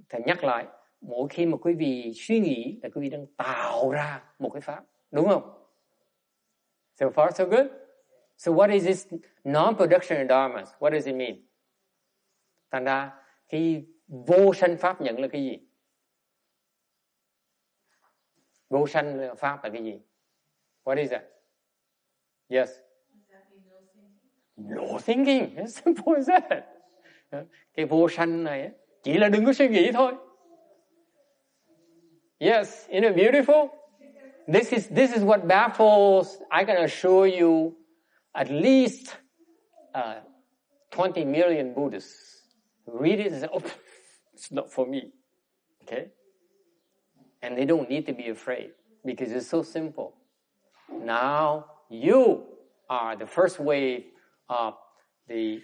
thầy nhắc lại, mỗi khi mà quý vị suy nghĩ là quý vị đang tạo ra một cái Pháp. Đúng không? So far, so good? So what is this non-production of dharmas? What does it mean? Thành ra, khi vô sanh Pháp nhận là cái gì? Vô sanh Pháp là cái gì? What is that? Yes. No thinking. As simple as that. Cái vô sanh này chỉ là đừng có suy nghĩ thôi. Yes, isn't it beautiful? This is what baffles, I can assure you, at least 20 million Buddhists who read it and say, oh, it's not for me. Okay? And they don't need to be afraid because it's so simple. Now you are the first wave of the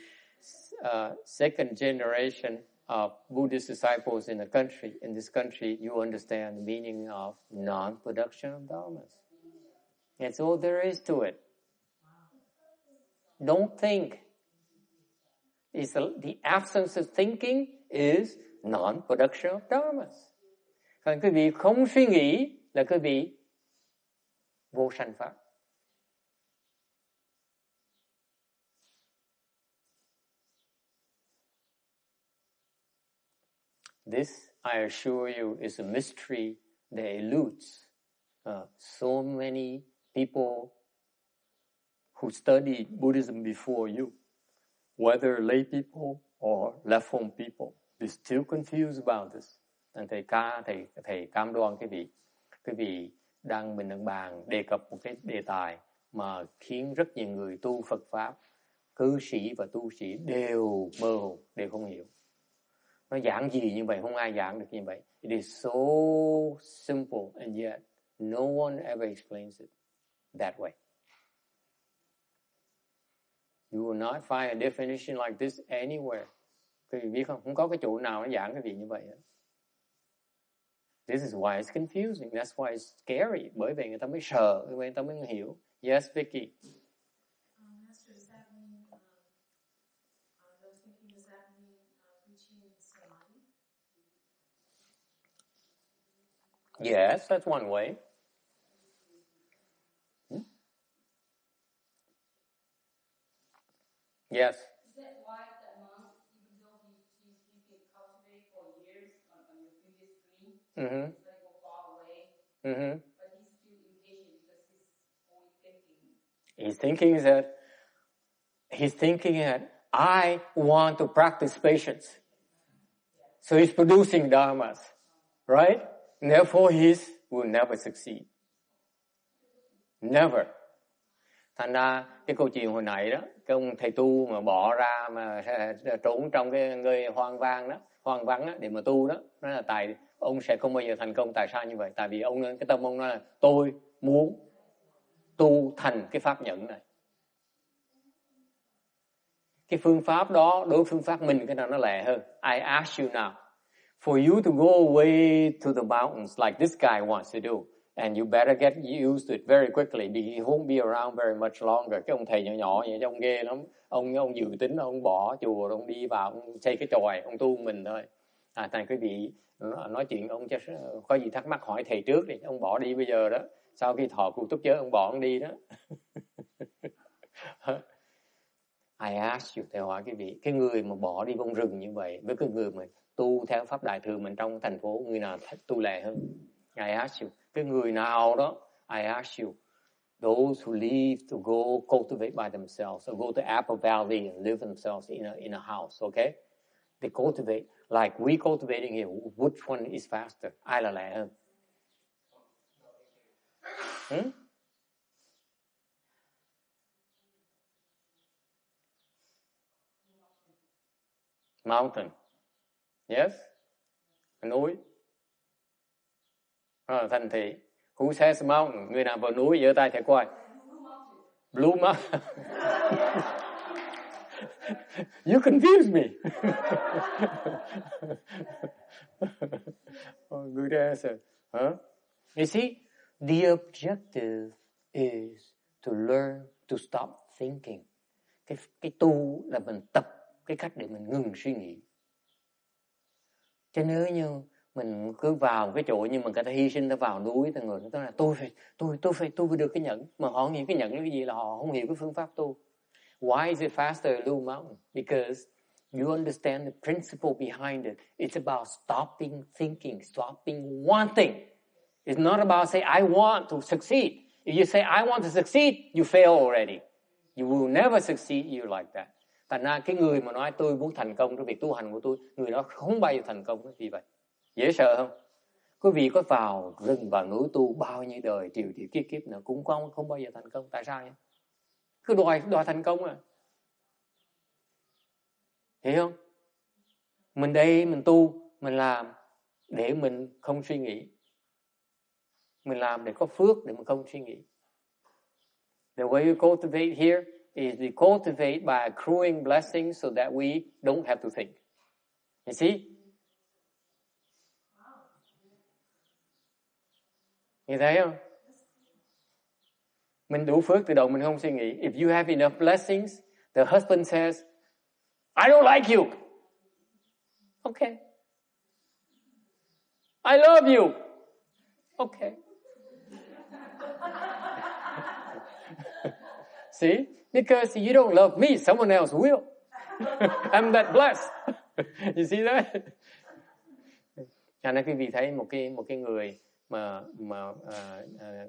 second generation of Buddhist disciples in the country. In this country, you understand the meaning of non-production of dharmas. That's all there is to it. Don't think. The absence of thinking is non-production of dharmas. Còn quý vị không suy nghĩ là quý vị vô sanh pháp. This, I assure you, is a mystery that eludes so many people who studied Buddhism before you, whether lay people or left-home people. They're still confused about this. Thầy cam đoan quý vị mình đang bàn đề cập một cái đề tài mà khiến rất nhiều người tu Phật pháp, cư sĩ và tu sĩ đều mơ hồ, đều không hiểu. Nó giảng gì như vậy, không ai giảng được như vậy. It is so simple and yet no one ever explains it that way. You will not find a definition like this anywhere. Quý vị biết không? Không có cái chỗ nào nó giảng cái gì như vậy. This is why it's confusing. That's why it's scary. Bởi vì người ta mới sợ, người ta mới hiểu. Yes, Vicky. Master, does that mean, I was thinking, does that mean preaching samadhi? Yes, that's one way. Yes. Is that why that monk, even though he can cultivate for years on your previous screen, he's going to go far away, but he's still impatient because he's only thinking. He's thinking that I want to practice patience. So he's producing dharmas, right? And therefore he will never succeed. Never. Thành ra cái câu chuyện hồi nãy đó, cái ông thầy tu mà bỏ ra mà trốn trong cái người hoang vắng đó, để mà tu đó, nó là tại ông sẽ không bao giờ thành công. Tại sao như vậy? Tại vì ông cái tâm ông nói là tôi muốn tu thành cái pháp nhẫn này. Cái phương pháp đó đối với phương pháp mình cái nào nó lẹ hơn. I ask you now, for you to go away to the mountains like this guy wants to do, and you better get used to it very quickly because he won't be around very much longer. Cái ông thầy nhỏ vậy cho ông ghê lắm. Ông dự tính ông bỏ chùa, ông đi vào, ông xây cái chòi, ông tu mình thôi. Thành quý vị nói chuyện ông cho có gì thắc mắc hỏi thầy trước đi. Ông bỏ đi bây giờ đó. Sau khi thọ cụ túc giới ông bỏ ông đi đó. I ask you, thầy hỏi quý vị, cái người mà bỏ đi vòng rừng như vậy với cái người mà tu theo pháp đại thừa mình trong thành phố, người nào tu lẹ hơn? I ask you, cái người nào đó, I ask you, those who leave to go cultivate by themselves, or go to Apple Valley and live themselves in a house, okay? They cultivate like we cultivating here. Which one is faster? Ai là lẹ hơn? Mountain. Yes? Núi. Thành thị. Who says mountain? Người nào vào núi giơ tay thầy coi. Blue Mountain. You confuse me. Good answer. You see, the objective is to learn to stop thinking. Cái tu là mình tập cái cách để mình ngừng suy nghĩ. Cho nếu như mình cứ vào cái chỗ nhưng mà người ta hy sinh, ta vào núi, ta người ta nói là tôi phải được cái nhẫn, mà họ nghĩ cái nhẫn là cái gì là họ không hiểu cái phương pháp tu. Why is it faster at Blue Mountain? Because you understand the principle behind it. It's about stopping thinking, stopping wanting. It's not about say I want to succeed. If you say I want to succeed, you fail already. You will never succeed you like that. Thành ra cái người mà nói tôi muốn thành công trong việc tu hành của tôi, người đó không bao giờ thành công vì vậy. Dễ sợ không? Quý vị có vào rừng vào núi tu bao nhiêu đời triệu kiếp nữa cũng không bao giờ thành công. Tại sao vậy? Cứ đòi thành công à. Hiểu không? Mình đây mình tu, mình làm để mình không suy nghĩ. Mình làm để có phước để mình không suy nghĩ. The way you cultivate here, is we cultivate by accruing blessings so that we don't have to think. You see? Như thấy không? Mình đủ phước từ đầu mình không suy nghĩ. If you have enough blessings, the husband says, I don't like you. Okay. I love you. Okay. See? Because you don't love me, someone else will. I'm that blessed. You see that? Cho nên quý vị thấy một cái người mà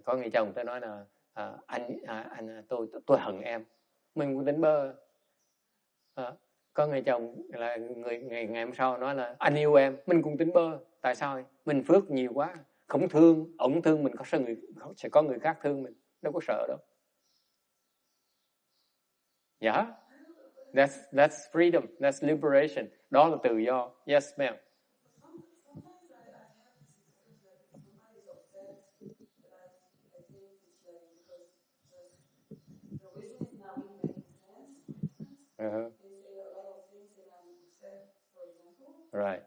có người chồng, tôi nói là tôi hận em, mình cũng tính bơ. Có người chồng là ngày hôm sau nói là anh yêu em, mình cũng tính bơ. Tại sao? Mình phước nhiều quá, không thương, ổng thương mình, sẽ có người khác thương mình, đâu có sợ đâu. Yeah, that's freedom, that's liberation. Đó là tự do. Yes, ma'am. Uh-huh. Right.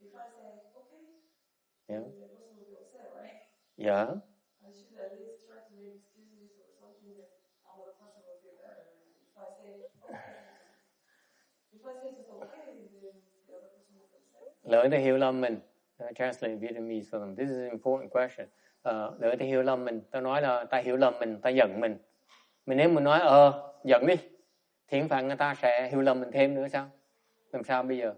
If I say okay, Yeah. the person will be upset, right? Yeah. I should at least try to make excuses or something that our person will feel better. If I say okay, if I say just okay, then the other person will feel upset. Lỡ ta hiểu lầm mình. Translate Vietnamese for them. This is an important question. Lỡ ta hiểu lầm mình, ta nói là ta hiểu lầm mình, ta giận mình. Nếu mình nói giận đi, thì không phải người ta sẽ hiểu lầm mình thêm nữa sao? Làm sao bây giờ?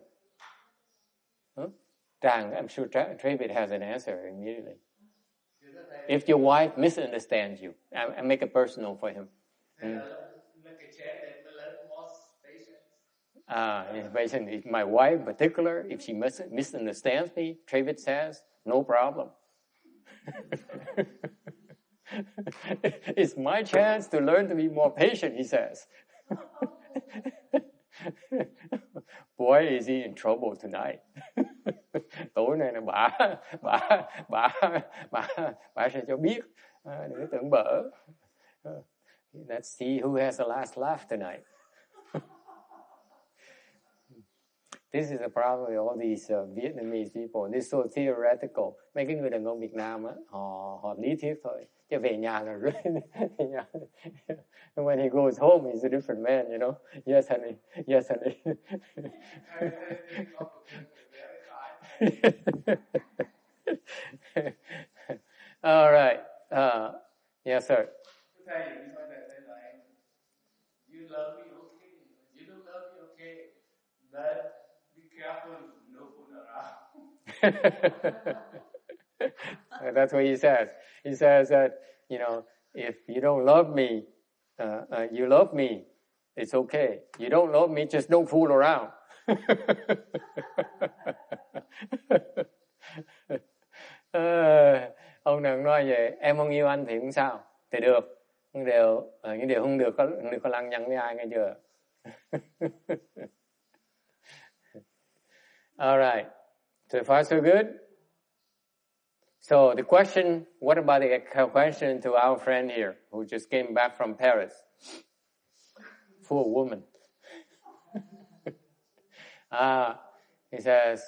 Trang, I'm sure Travis has an answer immediately. If your wife misunderstands you, I make it personal for him. Patient. If my wife in particular, if she misunderstands me, Travis says, no problem. It's my chance to learn to be more patient, he says. Boy, is he in trouble tonight. Tối nay là bà sẽ cho biết, đừng có tưởng bở. Let's see who has the last laugh tonight. This is a problem with all these Vietnamese people. This is so theoretical. Mấy cái người đàn ông Việt Nam á, họ lý thuyết thôi. Chứ về nhà là rơi. When he goes home, he's a different man, you know. Yes, honey. Yes, honey. All right. Yes, sir. You love me, okay. You don't love me, okay. But be careful, no fool around. That's what he says. He says that, you know, if you don't love me, you love me, it's okay. You don't love me, just don't fool around. Ông nào nói vậy, em không yêu anh thì cũng sao, thì được. Nhưng điều không được có lăng nhăng với ai nghe chưa? All right. So far so good. So the question, what about the question to our friend here who just came back from Paris? Poor woman. He says,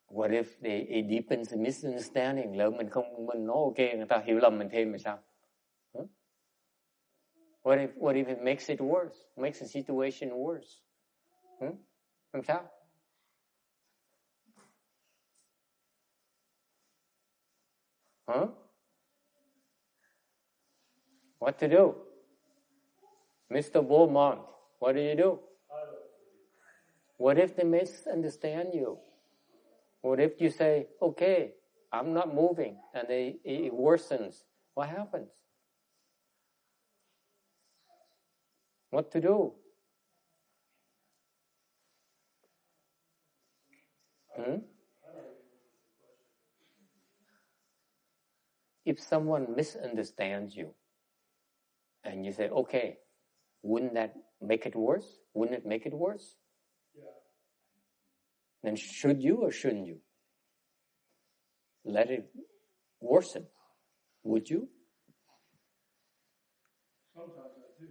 what if it deepens the misunderstanding? Lỡ mình nói ok, người ta hiểu lầm mình thêm thì sao? Huh? What if it makes it worse? Makes the situation worse? Làm sao? Huh? What to do? Mr. Beaumont, what do you do? What if they misunderstand you? What if you say, okay, I'm not moving, and it worsens? What happens? What to do? If someone misunderstands you, and you say, okay, wouldn't that make it worse? Wouldn't it make it worse? Yeah. Then should you or shouldn't you? Let it worsen. Would you? Sometimes I do.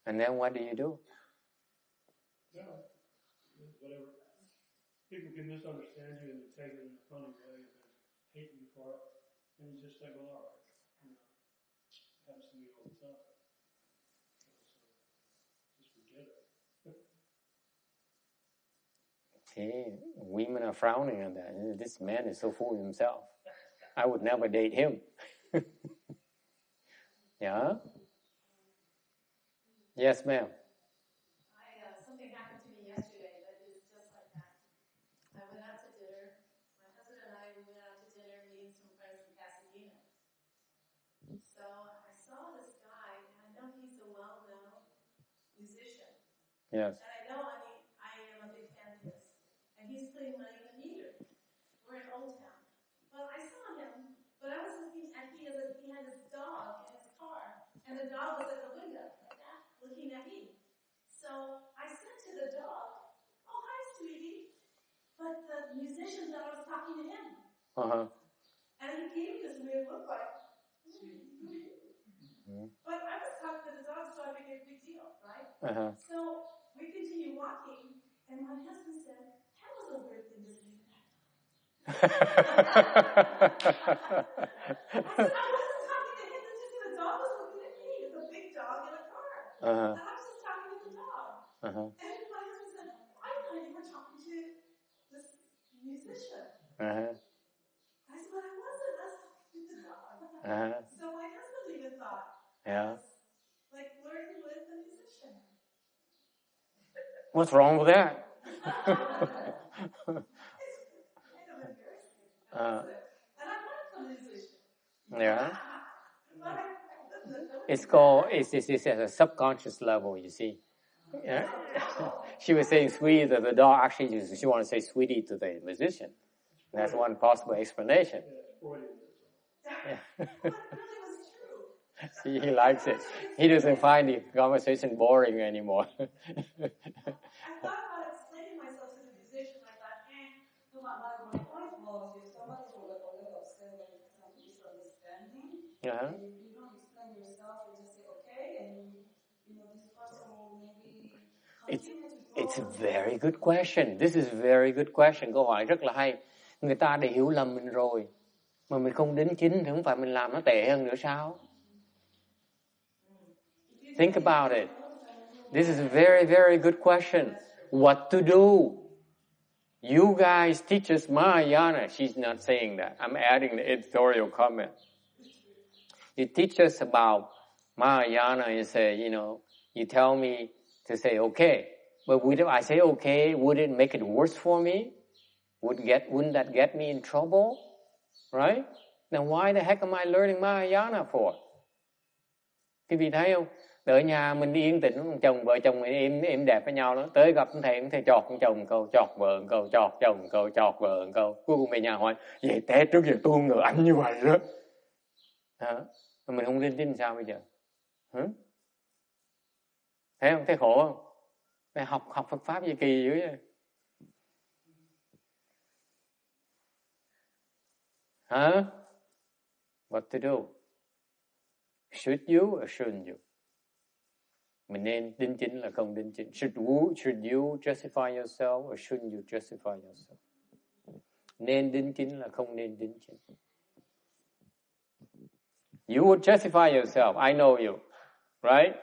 And then what do you do? No, whatever. People can misunderstand you and take it in a funny way and then hate you for it. And you just say, well, all right. It happens to me all the time. So just forget it. See, women are frowning on that. This man is so full of himself. I would never date him. Yeah? Yes, ma'am. Something happened to me yesterday that is just like that. I went out to dinner. My husband and I, we went out to dinner meeting some friends in Pasadena. So I saw this guy, and I know he's a well-known musician. Yes. And I know, I am a big fan of his. And he's putting money in the meter. We're in Old Town. Well, I saw him, but I was looking at he had his dog in his car. And the dog was at the window, like that, looking at me. So I said to the dog, "Oh, hi, sweetie." But the musician thought I was talking to him. Uh-huh. And he gave me this weird look like, But I was talking to the dog, so I figured big deal, right? Uh-huh. So we continue walking, and my husband said, "That was a weird thing to say to that dog." I said, "I wasn't talking to him, it's just the dog was looking at me. It's a big dog in a car." Uh-huh. And I was just talking to the dog. Uh-huh. And my husband said, "I thought you were talking to this musician." Uh-huh. I said, "But I wasn't. I was talking to the dog." Uh-huh. So my husband even thought, Yeah. like flirting with the musician. What's wrong with that? It's kind of embarrassing. And I'm not a musician. Yeah. It's at a subconscious level, you see. Yeah. She was saying sweetie to the dog. Actually, she wanted to say sweetie to the musician. That's one possible explanation. Yeah. See, he likes it. He doesn't find the conversation boring anymore. I thought about explaining myself to the musician. I thought, so my point was, if somebody will get a little upset when it's some misunderstanding, and you don't explain yourself, you just say, okay, and this person will maybe continue to grow. It's a very good question. This is a very good question. Câu hỏi rất là hay. Người ta đã hiểu lầm mình rồi, mà mình không đính chính thì không phải mình làm nó tệ hơn nữa sao? Think about it. This is a very, very good question. What to do? You guys teach us Mahayana. She's not saying that. I'm adding the editorial comment. You teach us about Mahayana and say, you tell me to say okay. But if I say okay, would it make it worse for me? Wouldn't that get me in trouble? Right? Now why the heck am I learning Mahayana for? Quý vị thấy không? Ở nhà mình yên tĩnh, vợ chồng mình im đẹp với nhau đó. Tới gặp thầy chọt con chồng câu, chọt vợ một câu, chọt chồng câu, chọt vợ một câu. Cuối cùng về nhà hỏi, vậy té trước giờ tôi không ngờ anh như vậy đó. Mình không tin tin sao bây giờ? Thấy không? Thấy khổ không? Mày học Phật Pháp gì kỳ dữ vậy? What to do? Should you or shouldn't you? Mình nên đính chính là không đính chính. Should you justify yourself or shouldn't you justify yourself? Nên đính chính là không nên đính chính. You would justify yourself. I know you. Right?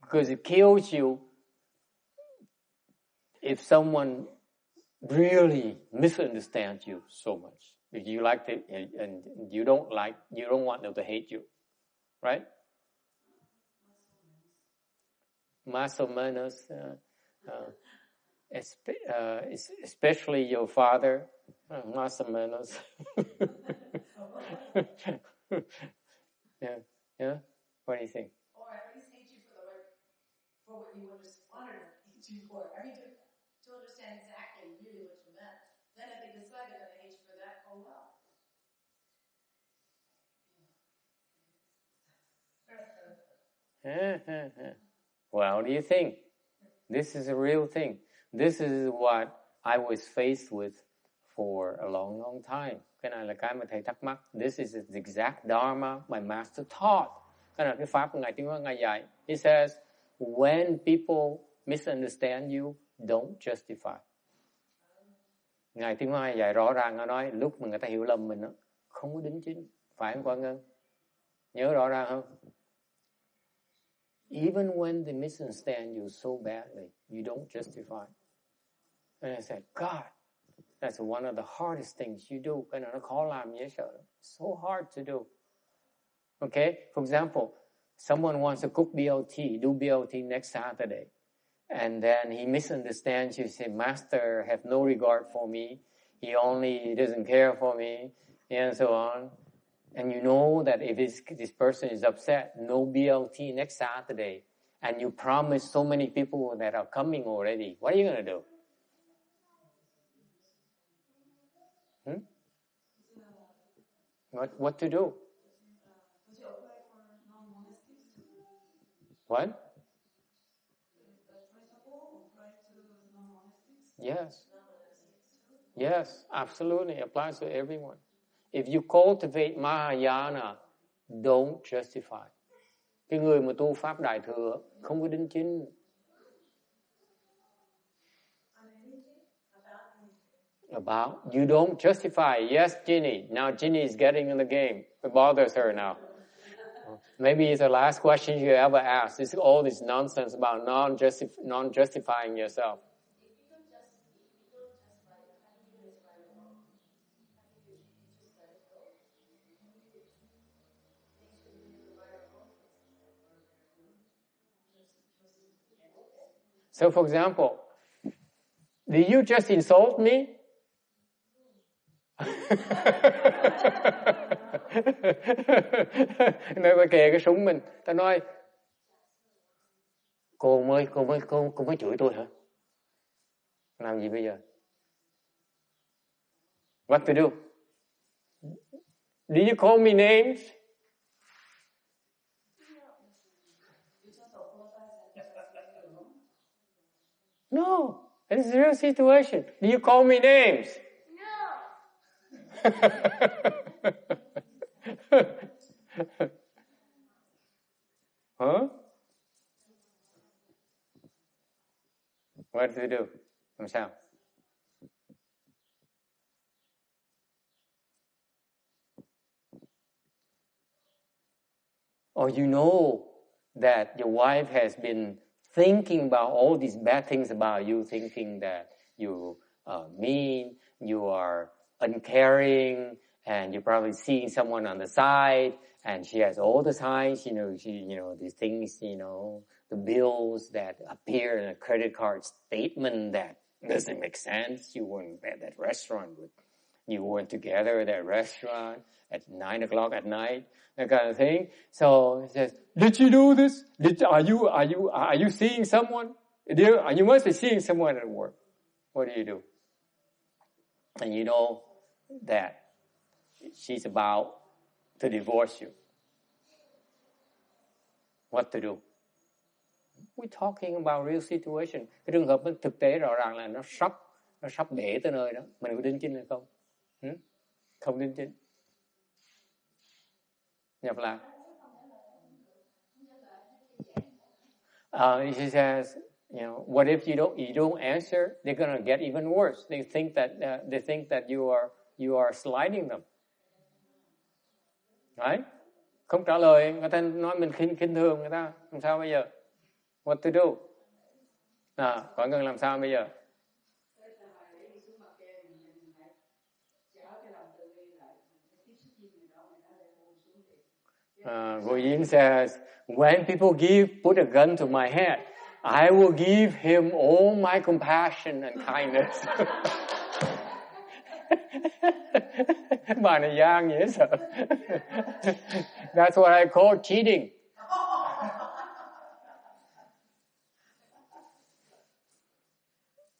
Because it kills you if someone really misunderstands you so much. If you like it and you don't want them to hate you. Right? Más o menos, especially your father, más o menos. Yeah. What do you think? Or at least hate you for what you wanted to hate you for. I mean, to understand exactly really what you meant. Then if they decide they're going to hate you for that, oh well. Well, what do you think? This is a real thing. This is what I was faced with for a long, long time. Cái này là cái mà thầy thắc mắc. This is the exact Dharma my master taught. Cái là cái pháp của Ngài Tiến Hóa Ngài dạy. He says, when people misunderstand you, don't justify. Ngài Tiến Hóa dạy rõ ràng, Ngài nói lúc mà người ta hiểu lầm mình đó, không có đính chính. Phải không Quang Ngân? Nhớ rõ ràng không? Even when they misunderstand you so badly, you don't justify. And I said, God, that's one of the hardest things you do. Cái này nó khó làm dễ sợ. So hard to do. Okay? For example, someone wants to cook BLT, do BLT next Saturday. And then he misunderstands you, say, Master have no regard for me. He doesn't care for me, and so on. And you know that if this person is upset, no BLT next Saturday, and you promise so many people that are coming already, what are you going to do? What to do? What? Yes, absolutely. Applies to everyone. If you cultivate Mahayana, don't justify. Cái người mà tu Pháp Đại Thừa không có đính chính. About? You don't justify. Yes, Ginny. Now Ginny is getting in the game. It bothers her now. Maybe it's the last question you ever asked. It's all this nonsense about non-justifying yourself. So, for example, did you just insult me? Nơi ta kề cái súng mình, ta nói cô mới chửi tôi hả? Làm gì bây giờ? What to do? Did you call me names? No, it's a real situation. Do you call me names? No. Huh? What to do? Làm sao? Or you know that your wife has been thinking about all these bad things about you, thinking that you are mean, you are uncaring, and you're probably seeing someone on the side, and she has all the signs, these things, the bills that appear in a credit card statement that doesn't make sense. You weren't at that restaurant you weren't together at that restaurant at 9 o'clock at night, that kind of thing. So he says, did you do this? Are you seeing someone? You must be seeing someone at work. What do? And you know that she's about to divorce you. What to do? We're talking about real situation. Cái trường hợp thực tế rõ ràng là nó sắp bể tới nơi đó. Mình có đính chính hay không? Không đính chính. Nhập lại. She says, what if you don't answer? They're going to get even worse. They think that you are slighting them. Right? Không trả lời, người ta nói mình khinh thường người ta. Làm sao bây giờ? What to do? Hỏi Ngân làm sao bây giờ? Goyin says, when people put a gun to my head, I will give him all my compassion and kindness. Bà này gian dễ sợ. That's what I call cheating.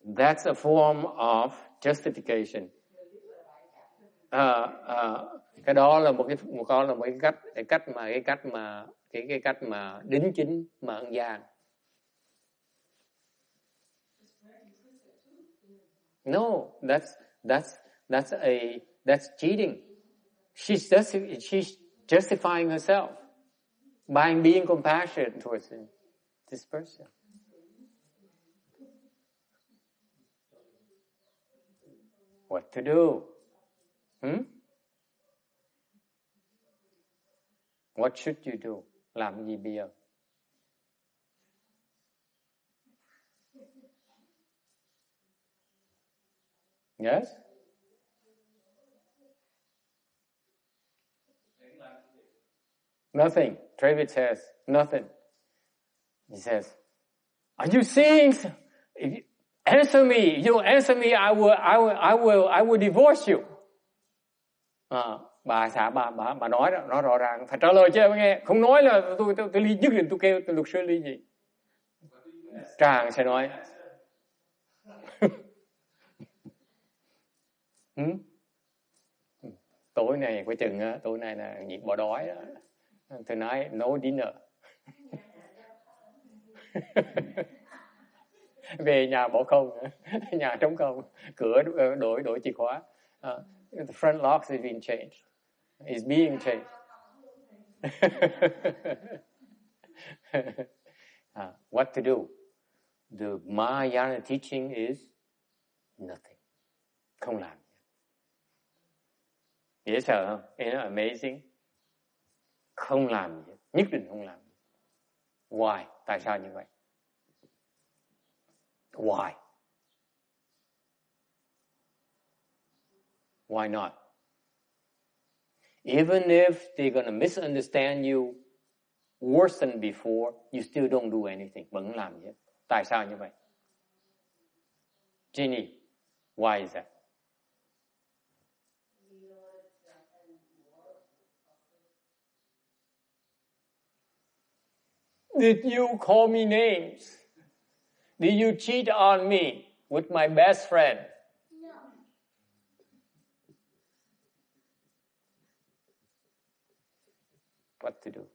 That's a form of justification. Cái đó là một cái cách mà đính chính mà ăn gian. No, that's cheating. She's justifying herself. by being compassionate towards this person. What to do? What should you do? Làm gì bây giờ? Yes? Nothing. Travis says, nothing. He says, are you seeing? If you answer me. If you don't answer me, I will divorce you. Bà nói đó, nó rõ ràng, phải trả lời cho em nghe. Không nói là tôi ly, nhất định tôi kêu luật sư ly gì. Tràng sẽ nói. Tối này coi chừng á, tối nay là nhịn bỏ đói đó. Tonight no dinner. Về nhà bỏ không, nhà trống không, cửa đổi chìa khóa. The front locks is being changed. It's being changed. What to do? The Mahayana teaching is nothing. Không làm. Dễ sợ không? Isn't it amazing? Không làm gì. Nhất định không làm. Why? Tại sao như vậy? Why? Why not? Even if they're going to misunderstand you worse than before, you still don't do anything. Vẫn làm gì? Tại sao như vậy? Ginny, why is that? Did you call me names? Did you cheat on me with my best friend? No. What to do?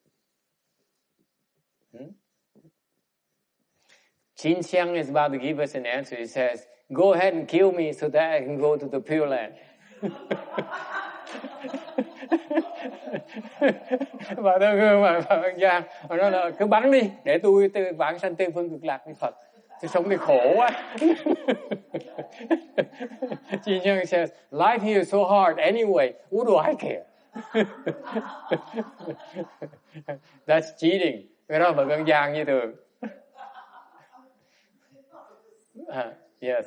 Jin Xiang is about to give us an answer. He says, go ahead and kill me so that I can go to the Pure Land. Và tôi mà Giang nó là cứ bắn đi để tôi vãng sanh Tây Phương Cực Lạc với Phật. Tôi sống thì khổ quá. Jin Xiang says, life here is so hard anyway. What do I care? That's cheating. Cái đó là con Giang như thường. Yes.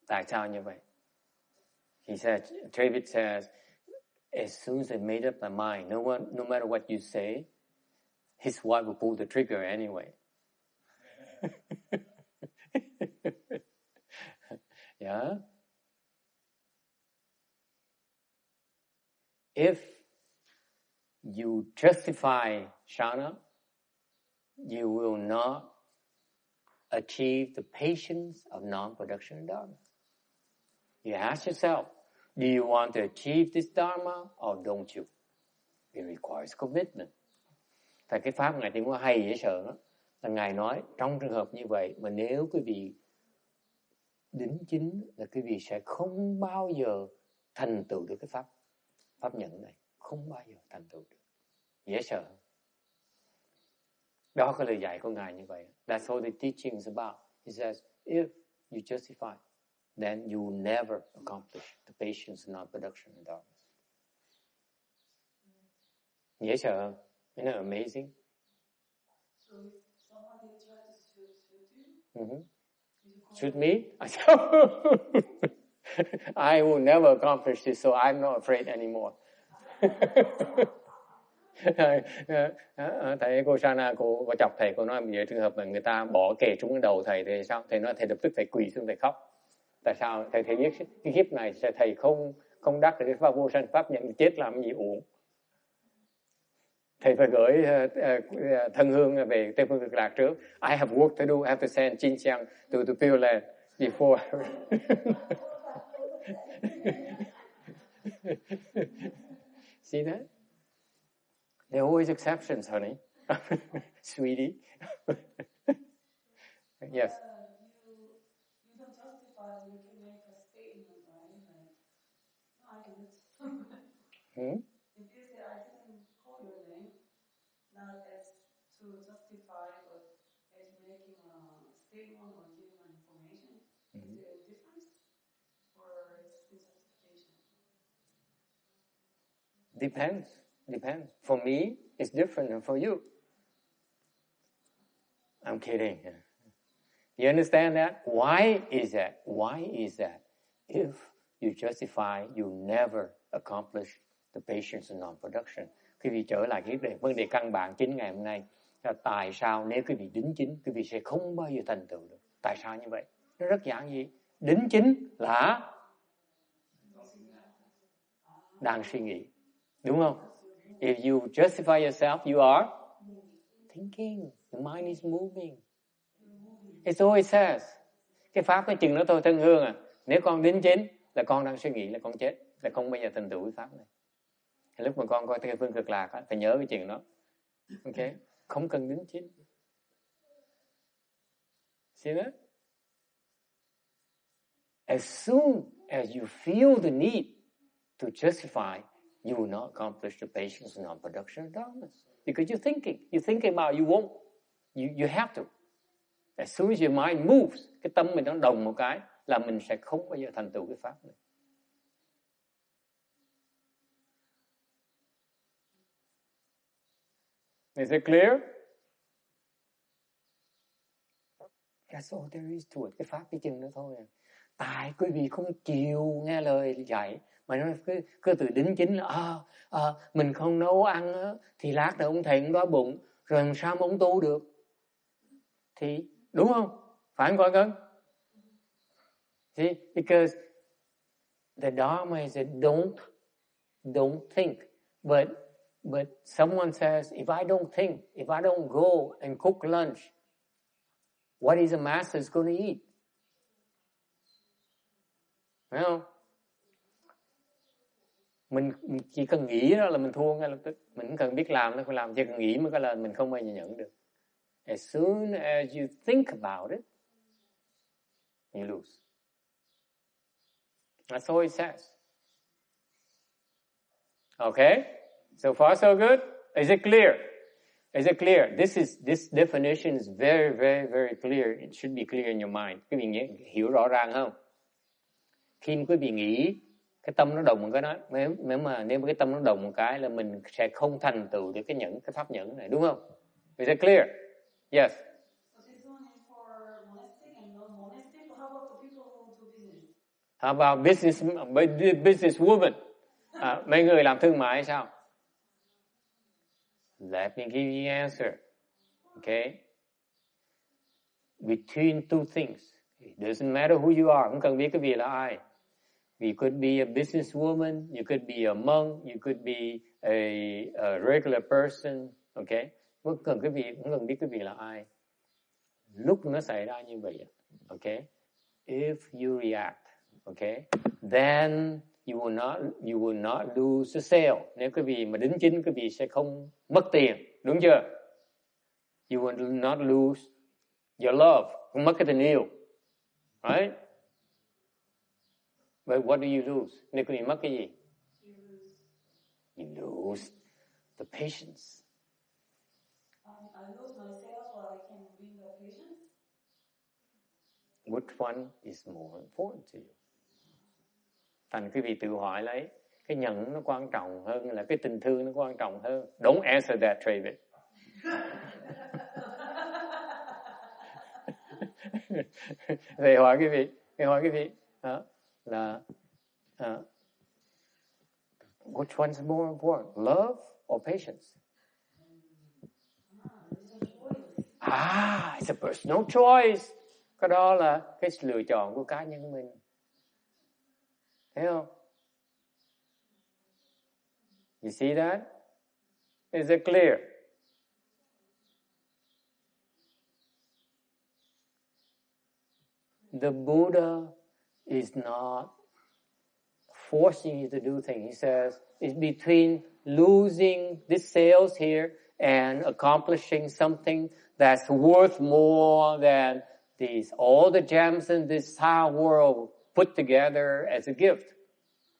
Tại sao như vậy? He said, Travis says, as soon as they made up their mind, no matter what you say, his wife will pull the trigger anyway. Yeah? If you justify shana, you will not achieve the patience of non-production dharma. You ask yourself, do you want to achieve this dharma or don't you? It requires commitment. Tại cái pháp Ngài Tiên Hoa hay dễ sợ đó, là Ngài nói trong trường hợp như vậy mà nếu quý vị đính chính là quý vị sẽ không bao giờ thành tựu được cái pháp nhẫn này, không bao giờ thành tựu được. Dễ sợ. Đó cái lời dạy của Ngài như vậy. That's all the teaching is about. He says, if you justify, then you will never accomplish the patience and non-production of dharma. Dễ sợ. Isn't it amazing? So if somebody tries to shoot you, Shoot me? I will never accomplish this, so I'm not afraid anymore. Thầy cô Sana, cô chọc thầy, cô nói về trường hợp mà người ta bỏ kề trúng cái đầu thầy thì sao? Thầy nói thầy lập tức thầy quỳ xuống thầy khóc. Tại sao? Thầy biết cái kiếp này thầy không đắc được cái pháp vô sanh, pháp nhận chết làm gì uổng. Thầy phải gửi thân hương về Tây Phương Cực Lạc trước. I have work to do. I have to send Jin Xiang to the Pure Land before. See that? There are always exceptions, honey. Sweetie. Yes. You justify, you can make a statement, right? Like, no, I didn't. If you say, I didn't call your name, not as to justify, but as making a statement or giving an information, is there a difference? Or is it justification? Depends. For me, it's different than for you. I'm kidding. You understand that? Why is that? If you justify, you never accomplish the patience and non-production. Quý vị trở lại cái vấn đề căn bản chính ngày hôm nay là tại sao nếu quý vị đính chính, quý vị sẽ không bao giờ thành tựu được. Tại sao như vậy? Nó rất giản dị. Đính chính là đang suy nghĩ. Đúng không? If you justify yourself, you are thinking. The mind is moving. It's all it says. Cái pháp cái chừng đó thôi thân hương à. Nếu con đính chính là con đang suy nghĩ là con chết. Là không bao giờ thành tựu cái pháp này. Lúc mà con coi Tây Phương Cực Lạc phải nhớ cái chuyện đó. Ok? Không cần đính chính. See that? As soon as you feel the need to justify, you will not accomplish the patience and non-production of dharmas. Because you're thinking about you won't. You have to. As soon as your mind moves, cái tâm mình nó đồng một cái là mình sẽ không bao giờ thành tựu cái pháp này. Is it clear? That's all there is to it. Cái pháp cái chừng đó thôi à. Tại quý vị không chịu nghe lời dạy mà nó cứ từ đính chính là mình không nấu ăn á, thì lát nữa ông thầy cũng đói bụng, rồi làm sao mà ông tu được? Thì đúng không? Phải không coi cân? See, because the Dharma is that don't think, but someone says, if I don't think, if I don't go and cook lunch, what is the master going to eat? Phải không? Mình chỉ cần nghĩ đó là mình thua ngay lập tức. Mình không cần biết làm nó không làm, chỉ cần nghĩ mới có là mình không bao giờ nhận được. As soon as you think about it, you lose. That's all it says. Okay? So far so good? Is it clear? Is it clear? This definition is very, very, very clear. It should be clear in your mind. Quý vị hiểu rõ ràng không? Khi mà quý vị nghĩ cái tâm nó đồng một cái đó, nếu cái tâm nó đồng một cái là mình sẽ không thành tựu được cái pháp nhẫn này, đúng không? Is it clear? Yes. So this one is for monastic and non-monastic. How about the people who do business? How about business woman? Mấy người làm thương mại hay sao? Let me give you an answer. Okay? Between two things. It doesn't matter who you are. Không cần biết cái gì là ai. You could be a business woman. You could be a monk. You could be a regular person. Okay? Không cần biết cái gì là ai. Lúc nó xảy ra như vậy. Okay? If you react. Okay? Then you will not lose the sale. Nếu cái gì mà đính chính, cái gì sẽ không mất tiền. Đúng chưa? You will not lose your love. Không mất cái tình yêu. Right? But what do you lose? Nếu quý vị mất cái gì? You lose the patience. I lose myself or I can win the patience? Which one is more important to you? Thành quý vị tự hỏi lấy, cái nhẫn nó quan trọng hơn là cái tình thương nó quan trọng hơn? Don't answer that, Travis. Thầy hỏi quý vị là which one is more important, love or patience? It's a personal choice. Cái đó là cái lựa chọn của cá nhân mình. Thấy không? You see that? Is it clear? The Buddha is not forcing you to do things. He says it's between losing these sales here and accomplishing something that's worth more than all the gems in this entire world put together as a gift.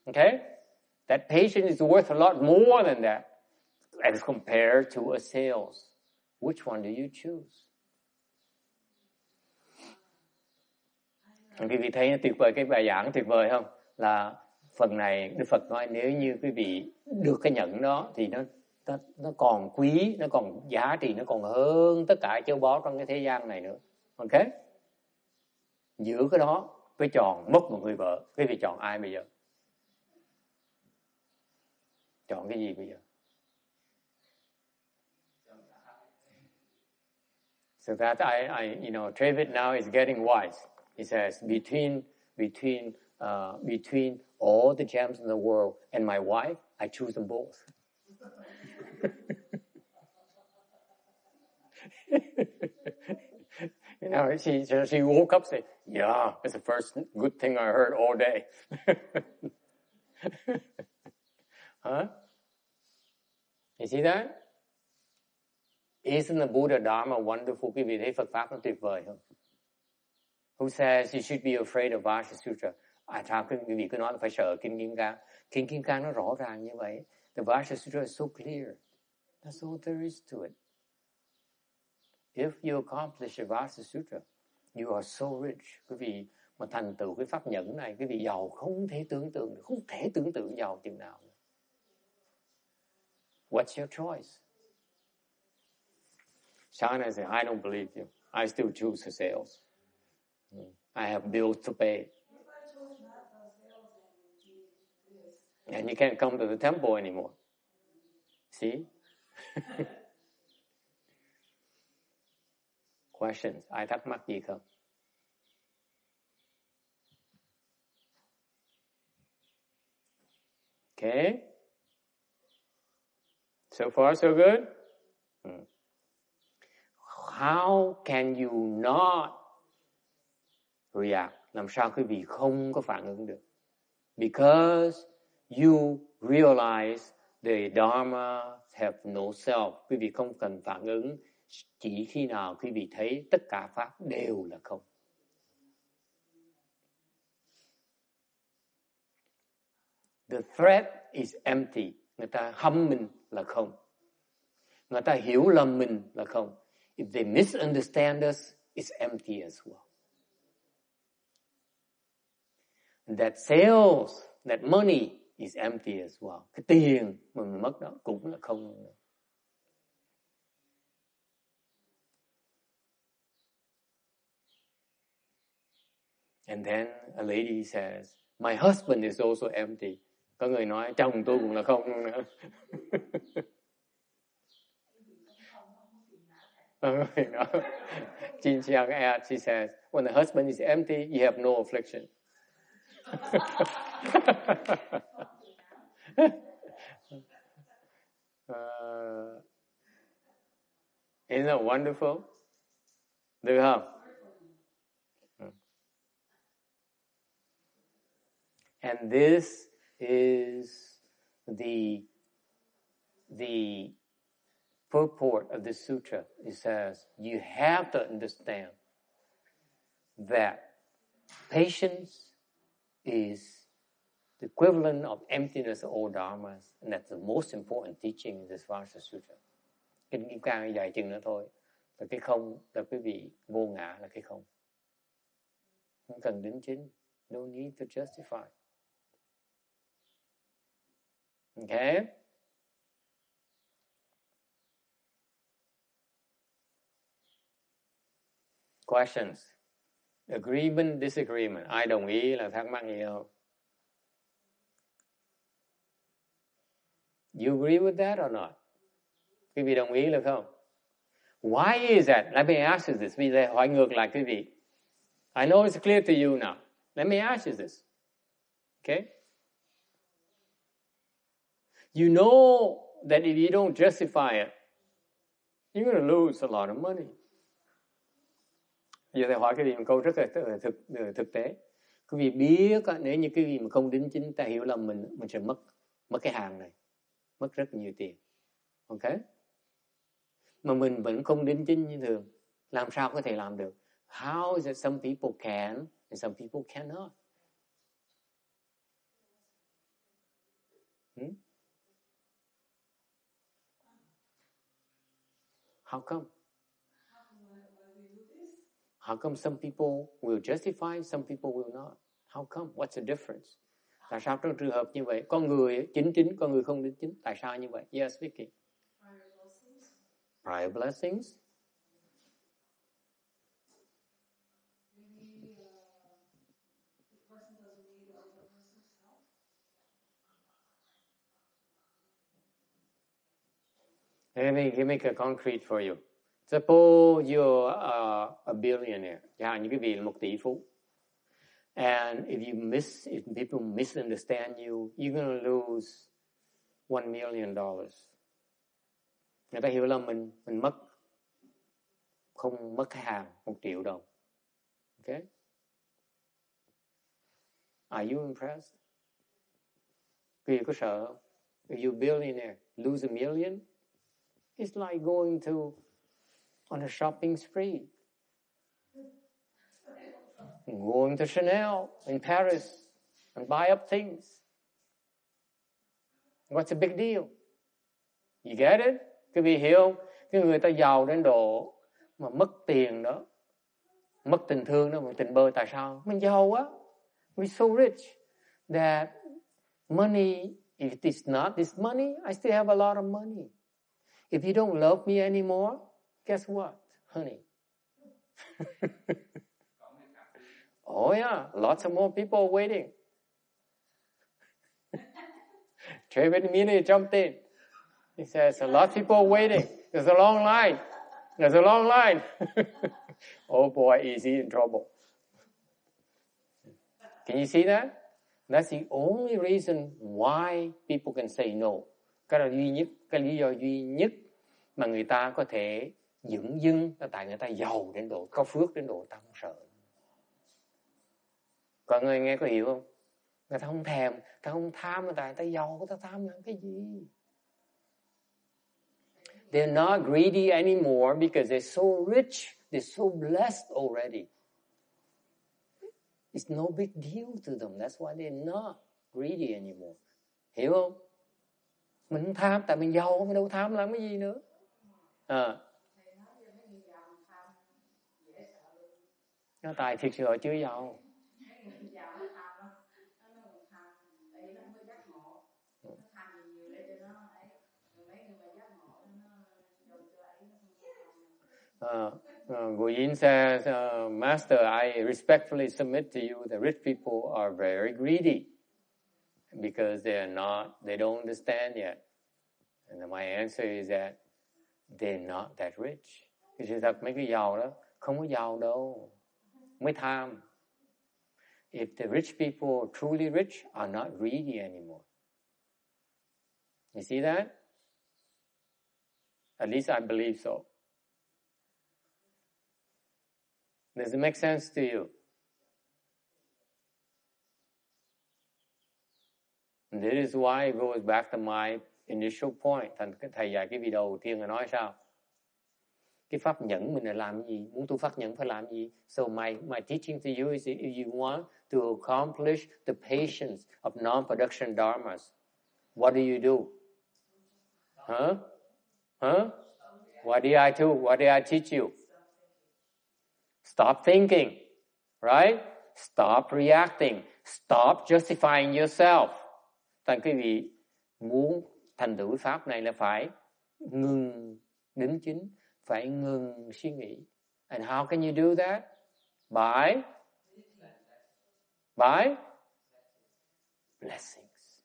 Okay? That patient is worth a lot more than that as compared to a sales. Which one do you choose? Quý vị thấy tuyệt vời, cái bài giảng tuyệt vời không? Là phần này Đức Phật nói nếu như quý vị được cái nhẫn đó thì nó còn quý, nó còn giá trị, nó còn hơn tất cả châu báu trong cái thế gian này nữa. Ok? Giữa cái đó với chọn mất một người vợ, quý vị chọn ai bây giờ? Chọn cái gì bây giờ? So that Thay Vinh now is getting wise. He says, between all the gems in the world and my wife, I choose them both. She woke up saying, yeah, it's the first good thing I heard all day. Huh? You see that? Isn't the Buddha Dharma wonderful? Quý vị thấy Phật Pháp nó tuyệt vời không? Who says you should be afraid of Vajra Sutra? Sao quý vị cứ nói là phải sợ Kinh Kim Cang? Kinh Kim Cang nó rõ ràng như vậy. The Vajra Sutra is so clear. That's all there is to it. If you accomplish the Vajra Sutra, you are so rich. Quý vị mà thành tựu cái pháp nhẫn này, quý vị giàu không thể tưởng tượng được, không thể tưởng tượng giàu chừng nào. What's your choice? Shana said, I don't believe you. I still choose the sales. I have bills to pay. And you can't come to the temple anymore. See? Questions? Ai thắc mắc gì không? Okay. So far, so good? How can you not react? Làm sao quý vị không có phản ứng được? Because you realize the Dharma have no self. Quý vị không cần phản ứng chỉ khi nào quý vị thấy tất cả pháp đều là không. The threat is empty. Người ta hâm mình là không. Người ta hiểu lầm mình là không. If they misunderstand us, it's empty as well. And that sales, that money is empty as well. Cái tiền mà mình mất đó cũng là không. And then a lady says, my husband is also empty. Có người nói, chồng tôi cũng là không nữa. Jin Chiang adds, she says, when the husband is empty, you have no affliction. Isn't that wonderful? Được không? And this is the purport of the sutra. It says, you have to understand that patience is the equivalent of emptiness of all dharmas, and that's the most important teaching in this Vajra Sutra. Kinh Kim Cang dạy chừng nữa thôi. Là cái không, là quý vị vô ngã là cái không. Không cần đính chính. No need to justify. Okay? Questions? Agreement, disagreement. Ai đồng ý là thắc mắc gì không? You agree with that or not? Quý vị đồng ý là không? Why is that? Let me ask you this. Bây giờ hỏi ngược lại quý vị. I know it's clear to you now. Let me ask you this. Okay? You know that if you don't justify it, you're going to lose a lot of money. Giờ thầy hỏi cái gì một câu rất là thực tế. Quý vị biết nếu như cái gì mà không đính chính, ta hiểu là mình sẽ mất cái hàng này, mất rất nhiều tiền. Ok? Mà mình vẫn không đính chính như thường, làm sao có thể làm được? How is it some people can and some people cannot? How come? How come some people will justify, some people will not? How come? What's the difference? Tại sao trong trường hợp như vậy, con người chính, con người không đính chính? Tại sao như vậy? Yes, Vicky. Prior blessings. Let me make it concrete for you. Suppose you're a billionaire. Chẳng hạn như quý vị là một tỷ phú. And if people misunderstand you, you're going to lose $1 million. Người ta hiểu là mình không mất hàng 1 triệu đồng. Okay? Are you impressed? Quý vị có sợ không? If you're a billionaire, lose $1 million, it's like going on a shopping spree. Going to Chanel in Paris and buy up things. What's the big deal? You get it? Quý vị hiểu không? Cái người ta giàu đến độ mà mất tiền đó, mất tình thương đó, mà tình bơ. Tại sao? Mình giàu quá. We're so rich that money, if it is not this money, I still have a lot of money. If you don't love me anymore, guess what, honey? Oh yeah, lots of more people waiting. Thay Vinh Hoa jumped in. He says, a lot of people waiting. There's a long line. There's a long line. Oh boy, is he in trouble. Can you see that? That's the only reason why people can say no. Cái lý do duy nhất mà người ta có thể dửng dưng là tại người ta giàu đến độ, có phước đến độ ta không sợ. Còn người nghe có hiểu không? Người ta không thèm, ta không tham, tại người ta giàu, ta tham làm cái gì? They're not greedy anymore because they're so rich, they're so blessed already. It's no big deal to them. That's why they're not greedy anymore. Hiểu không? Mình không tham, tại mình giàu, mình đâu tham làm cái gì nữa. Nó tài thiệt sự họ chưa giàu. Guyin says, Master, I respectfully submit to you that rich people are very greedy because they don't understand yet. And my answer is that they're not that rich. Thì sự thật mấy cái giàu đó không có giàu đâu, mới tham. If the rich people, truly rich, are not greedy anymore. You see that? At least I believe so. Does it make sense to you? And this is why it goes back to my initial point. Thầy dạy cái video đầu tiên là nói sao? Cái pháp nhẫn mình là làm gì? Muốn tu pháp nhẫn phải làm gì? So my teaching to you is if you want to accomplish the patience of non-production dharmas, what do? Huh? What did I do? What did I teach you? Stop thinking, right? Stop reacting. Stop justifying yourself. Thành quý vị muốn thành tựu pháp này là phải ngừng đính chính, phải ngừng suy nghĩ. And how can you do that? By blessings.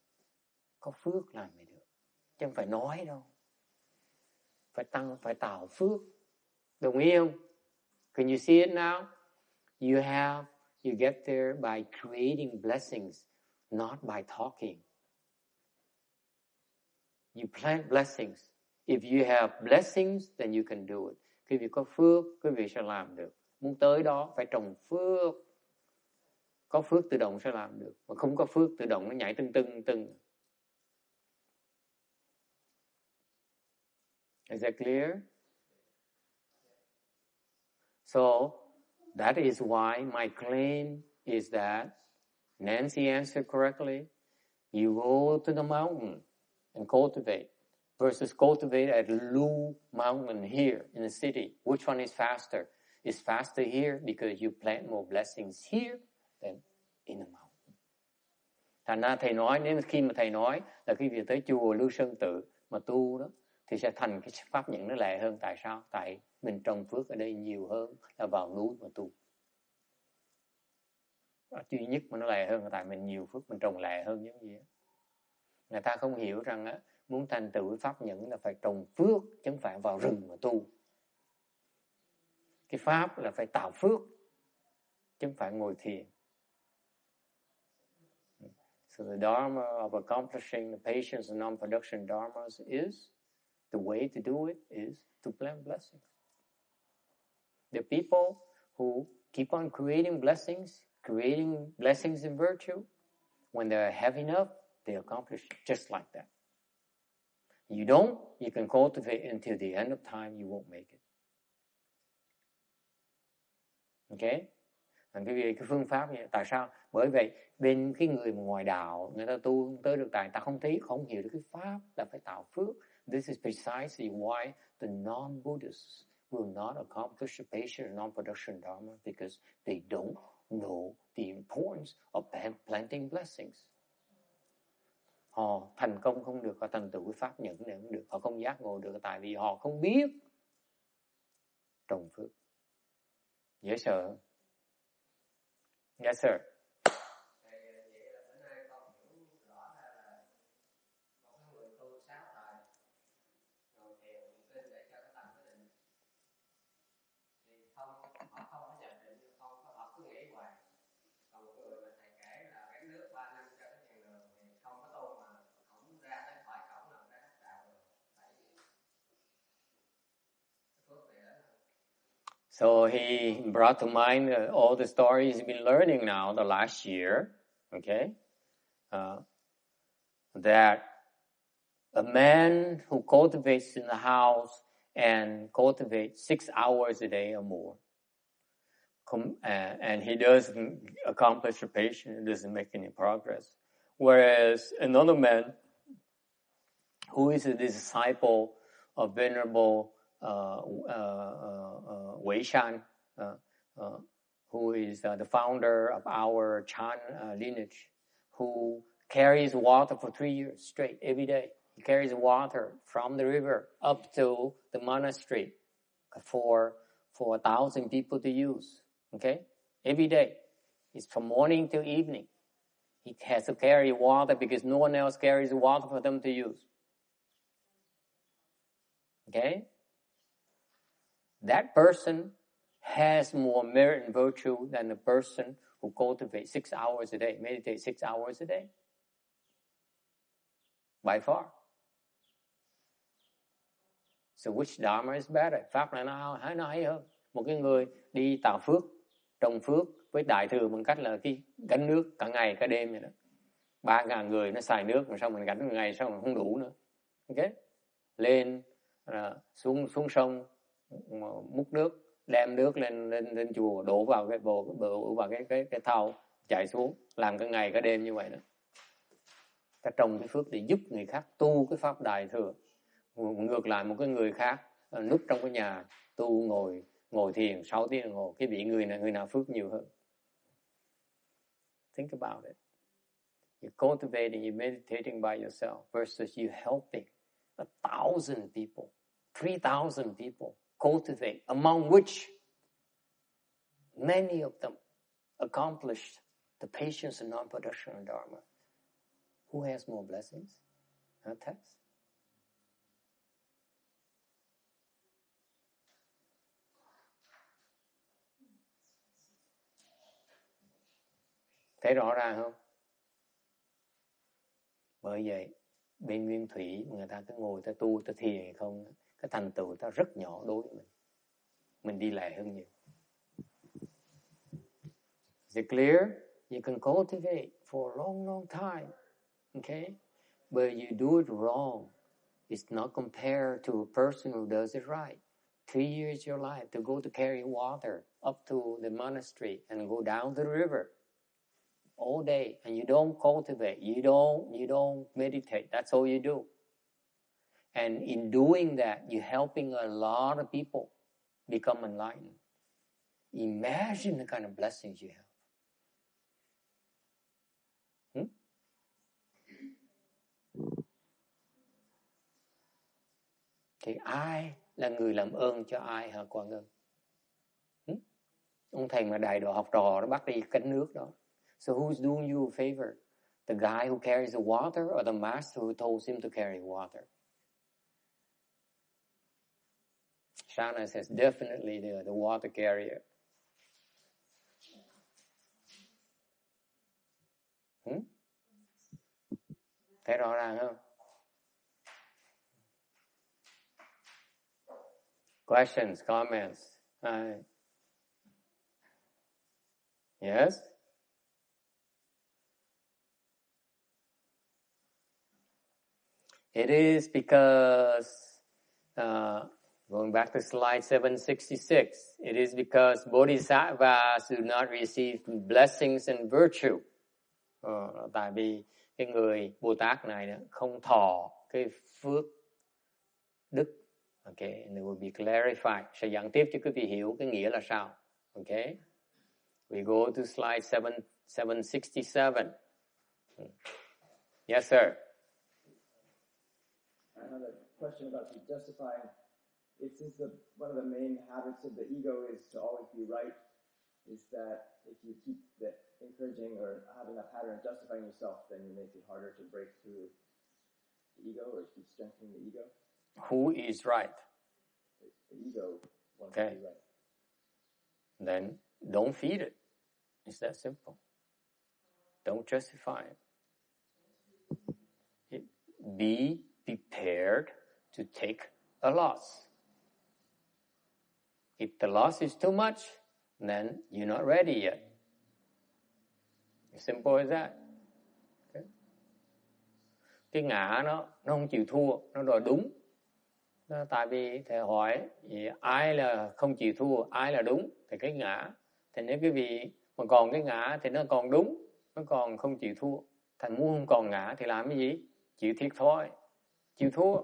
Có phước làm mới được. Chứ không phải nói đâu. Phải tạo phước. Đồng ý không? Can you see it now? You get there by creating blessings, not by talking. You plant blessings. If you have blessings, then you can do it. Quý vị có phước, quý vị sẽ làm được. Muốn tới đó, phải trồng phước. Có phước tự động sẽ làm được. Mà không có phước tự động nó nhảy tưng. Is that clear? So, That is why my claim is that Nancy answered correctly. You go to the mountain and cultivate versus cultivate at Lu Mountain here in the city. Which one is faster? It's faster here because you plant more blessings here than in the mountain. Thành ra thầy nói, nếu khi mà thầy nói là khi về tới chùa Lưu Sơn Tự mà tu đó, thì sẽ thành cái pháp nhẫn nó lẹ hơn. Tại sao? Tại mình trồng phước ở đây nhiều hơn là vào núi mà tu. Duy nhất mà nó lẹ hơn là tại mình nhiều phước, mình trồng lẹ hơn giống gì đó. Người ta không hiểu rằng á, muốn thành tựu pháp nhẫn là phải trồng phước chứ không phải vào rừng mà tu. Cái pháp là phải tạo phước chứ không phải ngồi thiền. So the dharma of accomplishing the patience and non-production dharmas is, the way to do it is to plant blessings. The people who keep on creating blessings in virtue, when they have enough, they accomplish just like that. You don't, you can cultivate until the end of time, you won't make it. Okay? Cái phương pháp này, tại sao? Bởi vậy bên cái người ngoài đạo, người ta tu tới được tài, ta không thấy, không hiểu được cái pháp là phải tạo phước. This is precisely why the non-Buddhists will not accomplish the patient and non-production dharma, because they don't know the importance of planting blessings. Họ thành công không được, họ thành tựu cái pháp nhẫn này không được, họ không giác ngộ được, tại vì họ không biết trồng phước. Dễ sợ. Yes, sir. So he brought to mind all the stories he's been learning now the last year, okay? That a man who cultivates in the house and cultivates 6 hours a day or more, and he doesn't accomplish the patient, he doesn't make any progress. Whereas another man who is a disciple of Venerable Wei Shan, who is the founder of our Chan lineage, who carries water for 3 years straight every day. He carries water from the river up to the monastery for 1,000 people to use. Okay, every day. It's from morning till evening. He has to carry water because no one else carries water for them to use. Okay. That person has more merit and virtue than the person who cultivates 6 hours a day, meditate 6 hours a day. By far. So which dharma is better? Pháp là nó hay hơn. Một cái người đi tạo phước, trồng phước với đại thừa bằng cách là cái gánh nước cả ngày cả đêm vậy đó. 3.000 người nó xài nước mà sao mình gánh một ngày sao mình không đủ nữa. Ok? Lên xuống sông múc nước, đem nước lên chùa, đổ vào cái thau, chạy xuống, làm cả ngày cả đêm như vậy đó. Ta trồng cái phước để giúp người khác tu cái pháp đại thừa. Ngược lại một cái người khác núp trong cái nhà tu ngồi thiền 6 tiếng đồng hồ, cái vị người nào phước nhiều hơn. Think about it. You're cultivating, you're meditating by yourself versus you helping 1,000 people, 3,000 people cultivate, among which many of them accomplished the patience and non-production of dharma. Who has more blessings? Text. Thấy rõ ràng không? Bởi vậy bên Nguyên Thủy người ta cứ ngồi ta tu ta thiền hay không, cái thành tựu ta rất nhỏ đối với mình đi lẹ hơn nhiều. Is it clear? You can cultivate for a long time, okay? But you do it wrong. It's not compared to a person who does it right. 3 years of your life to go to carry water up to the monastery and go down to the river all day, and you don't cultivate, you don't meditate. That's all you do. And in doing that, you're helping a lot of people become enlightened. Imagine the kind of blessings you have. Thì ai là người làm ơn cho ai hả Quang Ngân? Ông thầy mà đài đồ học trò nó bắt đi cánh nước đó. So who's doing you a favor? The guy who carries the water or the master who told him to carry water? Shana says definitely the water carrier. Thấy rõ ràng không? Questions, comments? Yes? It is because, going back to slide 766, it is because bodhisattvas do not receive blessings and virtue. Tại vì cái người Bồ Tát này không thọ cái phước đức. Okay, and it will be clarified. Sẽ giảng tiếp cho quý vị hiểu cái nghĩa là sao. Okay? We go to slide 767. Yes, sir. I have a question about the justifying. Since one of the main habits of the ego is to always be right, is that if you keep encouraging or having a pattern of justifying yourself, then you make it harder to break through the ego or keep strengthening the ego? Who is right? The ego wants to be right. Then don't feed it. It's that simple. Don't justify it. Be prepared to take a loss. If the loss is too much, then you're not ready yet. As simple as that. Okay. Cái ngã nó không chịu thua, nó đòi đúng. Tại vì thầy hỏi ai là không chịu thua, ai là đúng, thì cái ngã. Thì nếu quý vị mà còn cái ngã thì nó còn đúng, nó còn không chịu thua. Thành muốn không còn ngã thì làm cái gì? Chịu thiệt thôi, chịu thua.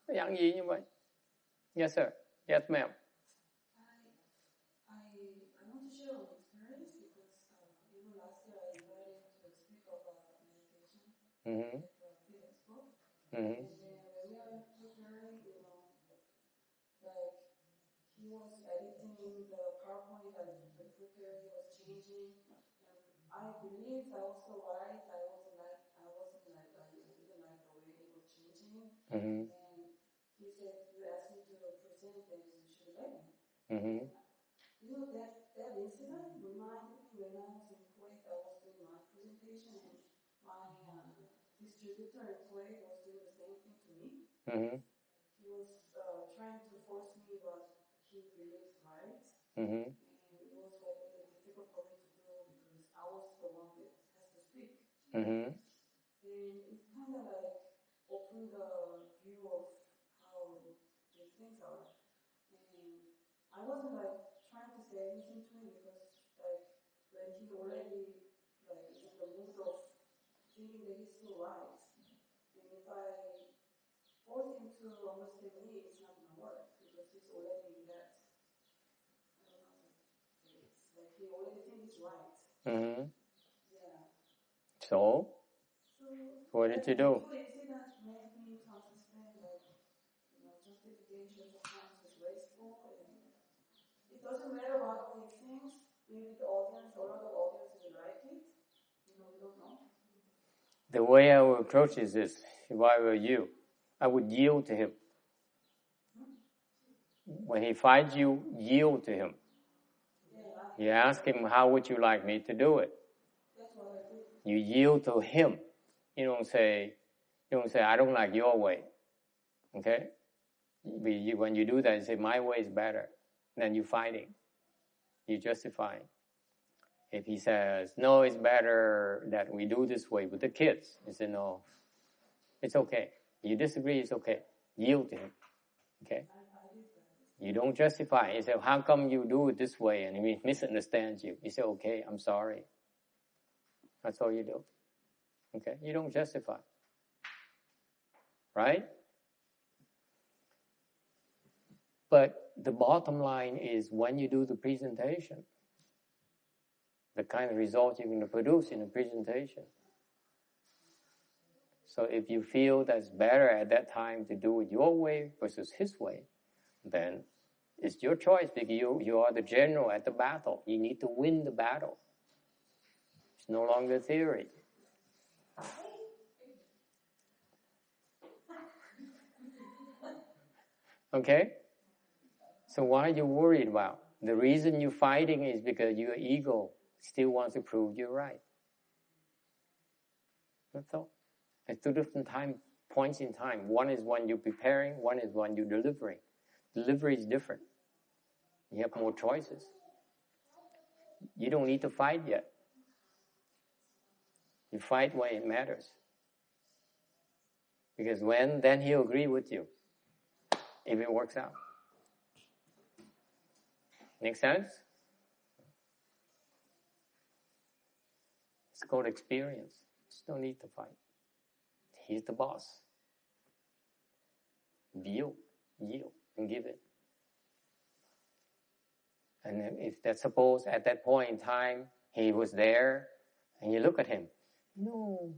Nó dạng gì như vậy? Yes sir. Yes ma'am. I want to share an experience because even last year I invited to speak about meditation. Mm-hmm. Mm-hmm. And we are preparing, like he was editing the PowerPoint that we prepared, he was changing, and I believed I was so right. I didn't like the way he was changing. Mm-hmm. And he said, "You asked me to present, then you should let me." Mm-hmm. That incident reminded me when I was in Kuwait. I was doing my presentation, and my distributor in Kuwait was doing the same thing to me. Mm-hmm. He was trying to force me what he believes right. Mm-hmm. And it was really difficult for me to do because I was the one that has to speak. Mm-hmm. And it kind of like opened the view of how these things are. And I wasn't like trying to say anything to him because like when he's already like is in the mood of thinking that he's so right, and if I force him to understand me, it's not gonna work because he's already in that. I don't know. It's like he already thinks he's right. Mm-hmm. Yeah. So what did you do? The incident made me to understand that justification sometimes is wasteful, and it doesn't matter what we think. Maybe the audience or other audience will like it. We don't know. The way I would approach is this: if I were you, I would yield to him. When he fights you, yield to him. You ask him, how would you like me to do it? You yield to him. You don't say, I don't like your way. Okay? When you do that, you say, my way is better. Then you're fighting. You're justifying. If he says, no, it's better that we do this way with the kids, you say, no, it's okay. You disagree, it's okay. Yield to him. Okay? You don't justify. You say, how come you do it this way? And he misunderstands you. You say, okay, I'm sorry. That's all you do. Okay? You don't justify. Right? But the bottom line is when you do the presentation, the kind of results you're going to produce in the presentation. So if you feel that's better at that time to do it your way versus his way, then it's your choice because you are the general at the battle. You need to win the battle. It's no longer theory. Okay? So what are you worried about? The reason you're fighting is because your ego still wants to prove you're right. That's all. It's two different points in time. One is when you're preparing, one is when you're delivering. Delivery is different. You have more choices. You don't need to fight yet. You fight when it matters. Because then he'll agree with you. If it works out. Make sense? It's called experience. There's no need to fight. He's the boss. Yield, and give it. And then if that's suppose at that point in time, he was there, and you look at him, no,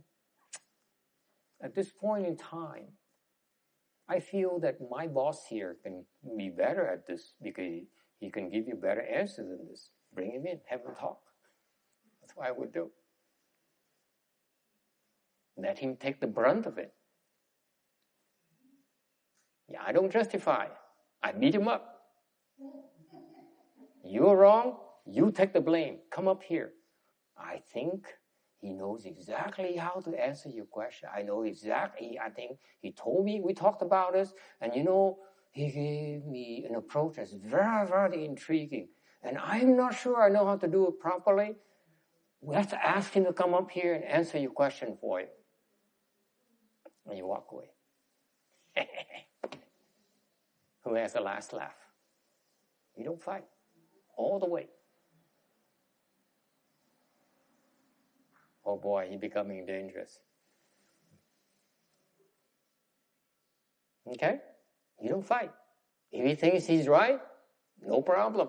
at this point in time, I feel that my boss here can be better at this because he can give you better answers than this. Bring him in, have a talk. That's what I would do. Let him take the brunt of it. Yeah, I don't justify. I beat him up. You're wrong. You take the blame. Come up here. I think he knows exactly how to answer your question. I know exactly. I think he told me, we talked about this, and he gave me an approach that's very, very intriguing. And I'm not sure I know how to do it properly. Let's ask him to come up here and answer your question for you. And you walk away. Who has the last laugh? You don't fight. All the way. Oh boy, he's becoming dangerous. Okay? You don't fight. If he thinks he's right, no problem.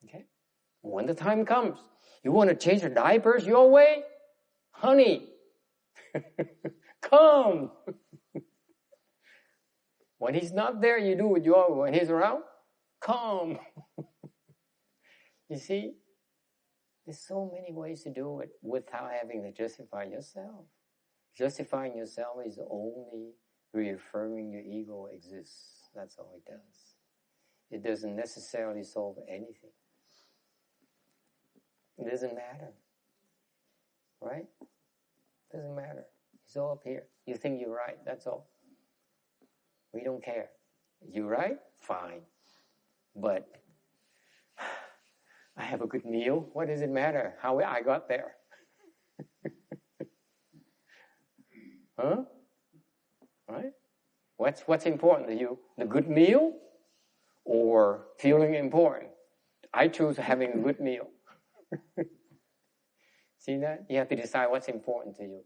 Okay? When the time comes, you want to change the diapers your way? Honey, come. When he's not there, you do it your way. When he's around, come. You see? There's so many ways to do it without having to justify yourself. Justifying yourself is only reaffirming your ego exists. That's all it does. It doesn't necessarily solve anything. It doesn't matter. Right? It doesn't matter. It's all up here. You think you're right, that's all. We don't care. You're right? Fine. But I have a good meal. What does it matter how I got there? Huh? Right? What's important to you? The good meal or feeling important? I choose having a good meal. See that? You have to decide what's important to you.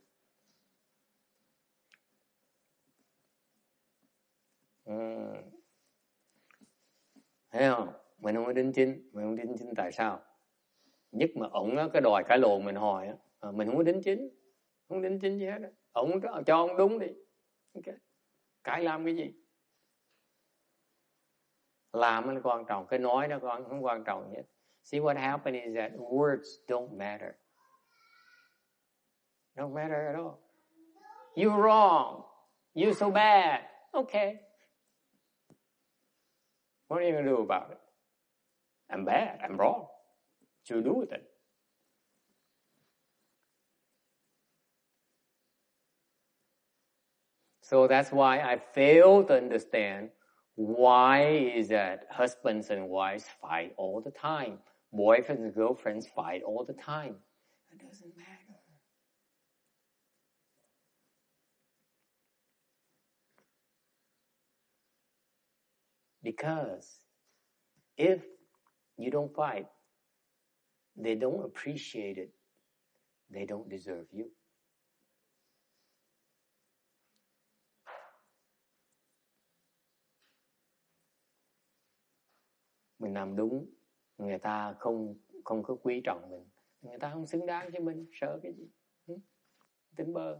Thấy không? Mình không có đính chính. Mình không đính chính tại sao? Nhất mà ổng á, cái đòi cãi lộn mình hồi á, mình không có đính chính. Không đính chính gì hết á. Ổng cho ông đúng đi. Okay. Cãi làm cái gì? Làm nó quan trọng. Cái nói nó không quan trọng nhất. See what happened is that words don't matter. Don't matter at all. You're wrong. You're so bad. Okay. What are you going to do about it? I'm bad. I'm wrong. What you do with it? So that's why I fail to understand why is that husbands and wives fight all the time. Boyfriends and girlfriends fight all the time. It doesn't matter. Because if you don't fight, they don't appreciate it. They don't deserve you. Mình làm đúng, người ta không có quý trọng mình. Người ta không xứng đáng với mình, sợ cái gì? Tính bơ.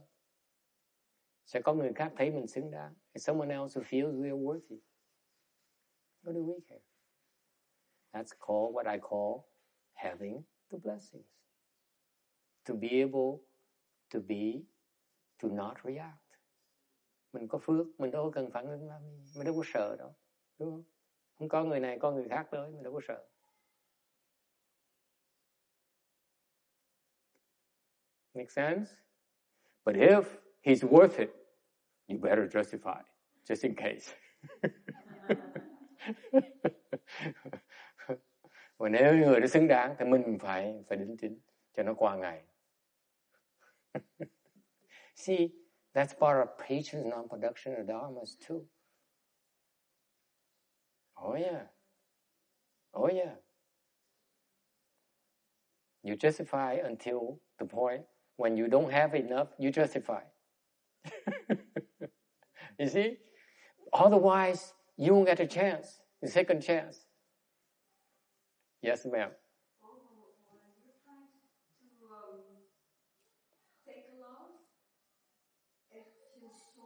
Sẽ có người khác thấy mình xứng đáng. Someone else who feels we are worthy. What do we care? That's called what I call having the blessings. To be able to not react. Mình có phước, mình đâu có cần phản ứng làm gì. Mình đâu có sợ đâu. Đúng không? Không có người này, có người khác tới, mình đâu có sợ. Make sense? But if he's worth it, you better justify, just in case. Và nếu người đó xứng đáng thì mình phải đính chính cho nó qua ngày. See, that's part of patience non-production of dharmas too. Oh yeah. Oh yeah. You justify until the point when you don't have enough, you justify. You see? Otherwise, you won't get a chance, a second chance. Yes, ma'am. You're trying to take a loss. It feels so,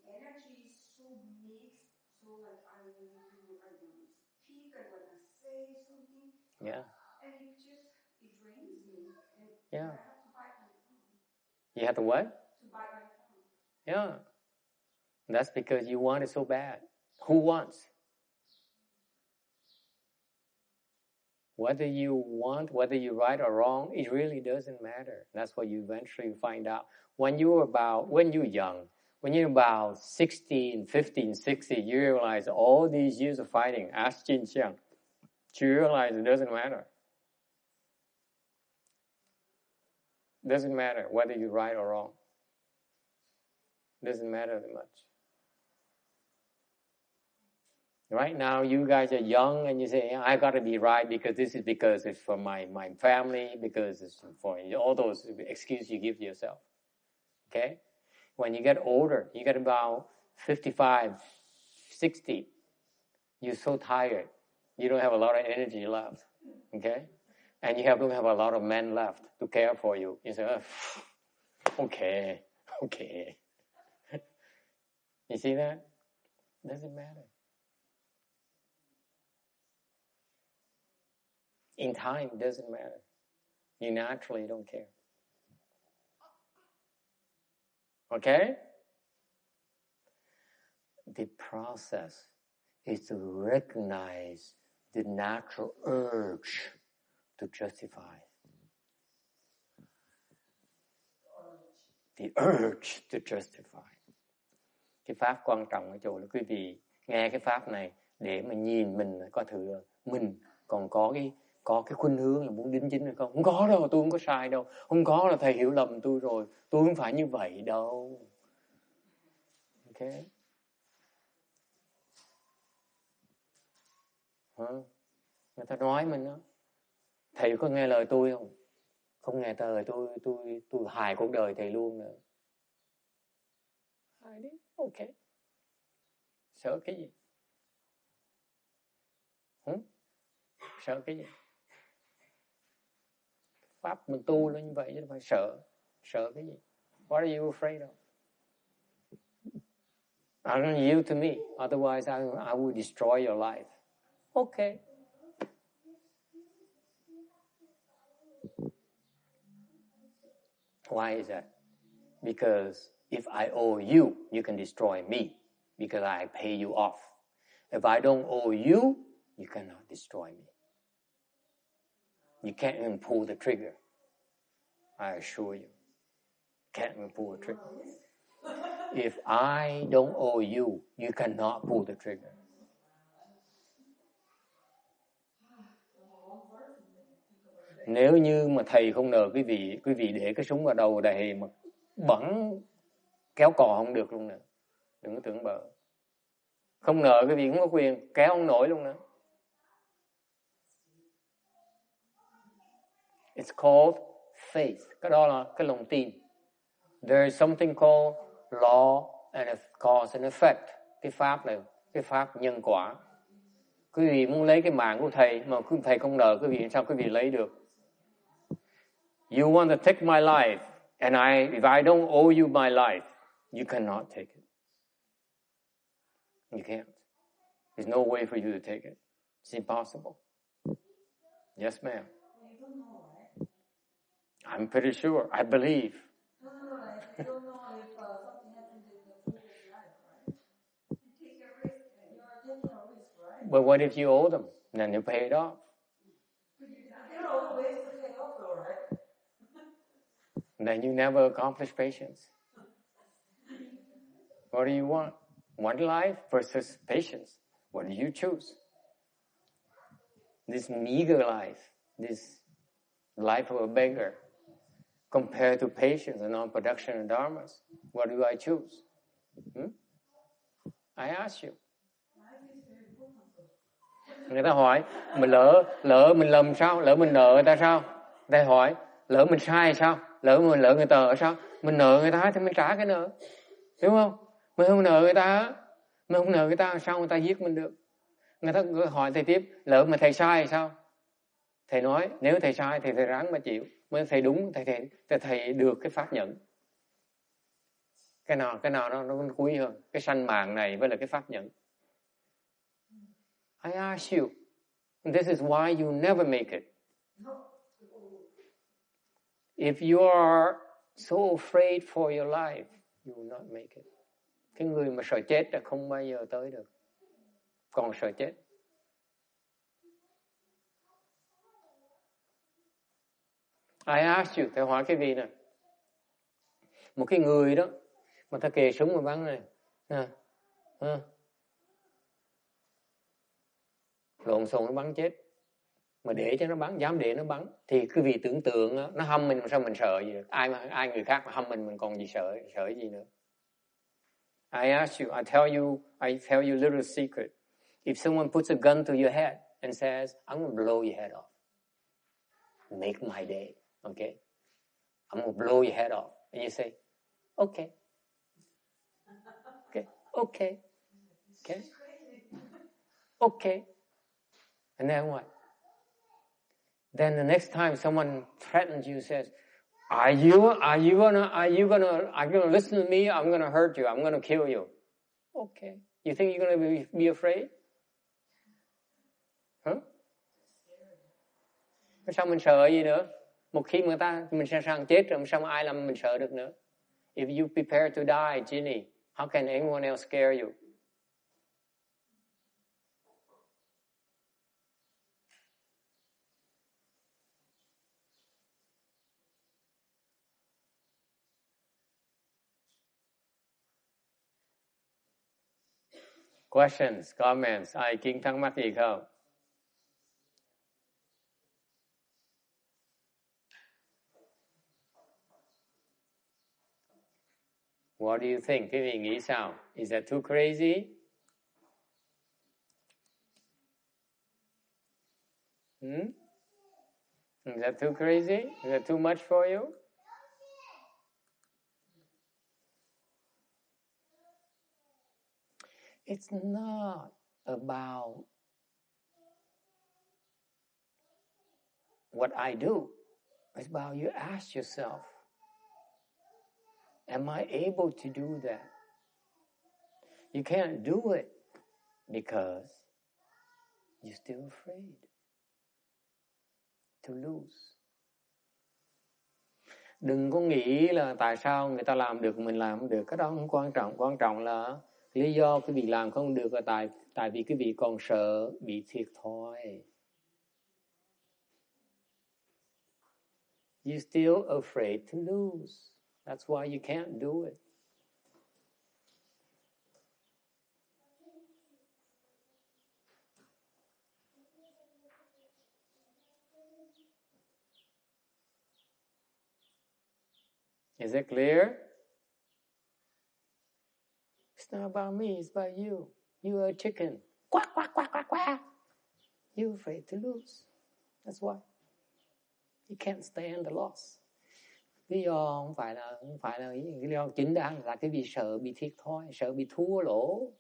energy is so mixed, so like I want to speak, I want to say something. Yeah. And it drains me. And Yeah. I have to bite my tongue. You have to what? To bite my tongue. Yeah. That's because you want it so bad. Who wants? Whether you want, whether you're right or wrong, it really doesn't matter. That's what you eventually find out. When you're young, when you're about 16, 15, 60, you realize all these years of fighting, ask Jin Xiang, you realize it doesn't matter. Doesn't matter whether you're right or wrong. Doesn't matter that much. Right now, you guys are young and you say, I got to be right because it's for my family, because it's for all those excuses you give yourself. Okay? When you get older, you get about 55, 60, you're so tired. You don't have a lot of energy left. Okay? And you don't have a lot of men left to care for you. You say, okay. You see that? Doesn't matter. In time, it doesn't matter. You naturally don't care. Okay? The process is to recognize the natural urge to justify. The urge to justify. Cái pháp quan trọng ở chỗ là quý vị nghe cái pháp này để mà nhìn mình có thử mình còn có cái khuynh hướng là muốn đính chính hay không? Không có đâu, tôi không có sai đâu. Không có là thầy hiểu lầm tôi rồi. Tôi không phải như vậy đâu. Ok? Người ta nói mình đó. Thầy có nghe lời tôi không? Không nghe lời tôi hại cuộc đời thầy luôn nữa. Hại đi, ok. Sợ cái gì? Sợ cái gì? Pháp mình tu là như vậy chứ không phải sợ. Sợ cái gì? What are you afraid of? I don't yield to me. Otherwise I will destroy your life. Okay. Why is that? Because if I owe you, you can destroy me because I pay you off. If I don't owe you, you cannot destroy me. You can't even pull the trigger. I assure you. Can't even pull the trigger. If I don't owe you, you cannot pull the trigger. Nếu như mà thầy không nợ quý vị để cái súng vào đầu thầy mà bắn kéo cò không được luôn nè. Đừng có tưởng bợ. Không nợ quý vị không có quyền, kéo không nổi luôn nữa. It's called faith. Cái đó là cái lòng tin. There is something called law and cause and effect. Cái pháp này, cái pháp nhân quả. Quý vị muốn lấy cái mạng của thầy mà thầy không nợ quý vị, sao quý vị lấy được? You want to take my life, and if I don't owe you my life, you cannot take it. You can't. There's no way for you to take it. It's impossible. Yes, ma'am. You don't know, right? I'm pretty sure. I believe. No, I don't know if something happened in the previous life, right? You take a risk, and you are taking a risk, right? But what if you owe them? Then you pay it off. There are other ways to pay off, though, right? Then you never accomplish patience. What do you want? One life versus patience. What do you choose? This meager life, this life of a beggar, compared to patience and non-production and dharmas. What do I choose? I ask you. Người ta hỏi, mình lỡ mình lầm sao? Lỡ mình nợ người ta sao? Người ta hỏi, lỡ mình sai sao? Lỡ mình nợ người ta sao? Mình nợ người ta thì mình trả cái nợ. Đúng không? Mình không nợ người ta, sao người ta giết mình được? Người ta hỏi thầy tiếp, lỡ mà thầy sai sao? Thầy nói, nếu thầy sai thì thầy ráng mà chịu. Nếu thầy đúng, thầy được cái pháp nhận. Cái nào nó quý hơn? Cái sanh mạng này với là cái pháp nhận. I ask you, this is why you never make it. If you are so afraid for your life, you will not make it. Cái người mà sợ chết là không bao giờ tới được. Còn sợ chết. I ask you, thầy hỏi cái gì nè. Một cái người đó, mà ta kề súng mà bắn này. Lộn xộn nó bắn chết. Mà để cho nó bắn, dám để nó bắn. Thì quý vị tưởng tượng đó, nó hâm mình sao mình sợ gì được. Ai người khác mà hâm mình còn gì sợ gì nữa. I ask you, I tell you a little secret. If someone puts a gun to your head and says, I'm going to blow your head off. Make my day, okay? I'm going to blow your head off. And you say, okay. Okay, okay. Okay. Okay. And then what? Then the next time someone threatens you, says, Are you gonna listen to me? I'm gonna hurt you. I'm gonna kill you. Okay. You think you're gonna be afraid? Huh? Sao mình sợ gì nữa? Một khi mình sẵn sàng chết rồi, sao mà ai làm mình sợ được nữa? If you prepare to die, Ginny, how can anyone else scare you? Questions, comments, ai kiến thắc mắc gì không? What do you think? Quý vị nghĩ sao? Is that too crazy? Is that too crazy? Is that too much for you? It's not about what I do. It's about you ask yourself, am I able to do that? You can't do it because you're still afraid to lose. Đừng có nghĩ là tại sao người ta làm được mình làm không được. Cái đó không quan trọng. Quan trọng là lý do quý vị làm không được là tại vì quý vị còn sợ bị thiệt thòi. You're still afraid to lose. That's why you can't do it. Is it clear? It's not about me, it's about you. You are a chicken. Quack, quack, quack, quack, quack. You're afraid to lose. That's why. You can't stand the loss. Lý do không phải là cái lý do chính đáng là cái vì sợ bị thiệt thòi, sợ bị thua lỗ.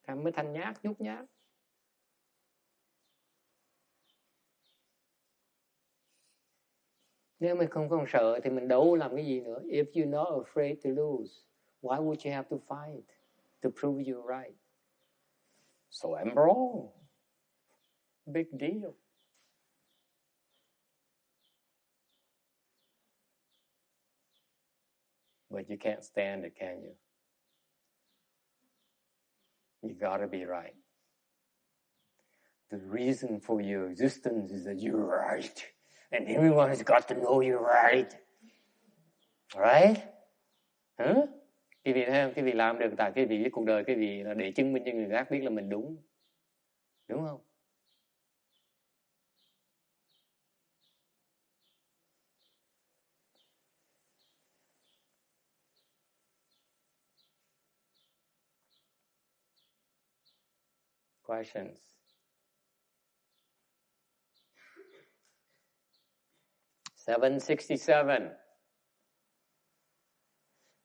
Thành mới thành nhát, nhút nhát. Nếu mình không sợ thì mình đâu làm cái gì nữa. If you're not afraid to lose, why would you have to fight to prove you're right? So I'm wrong. Big deal. But you can't stand it, can you? You gotta be right. The reason for your existence is that you're right. And everyone has got to know you're right. Right? Huh? Cái vị làm được tại cái vị với cuộc đời, cái vị là để chứng minh cho người khác biết là mình đúng. Đúng không? Questions? $767.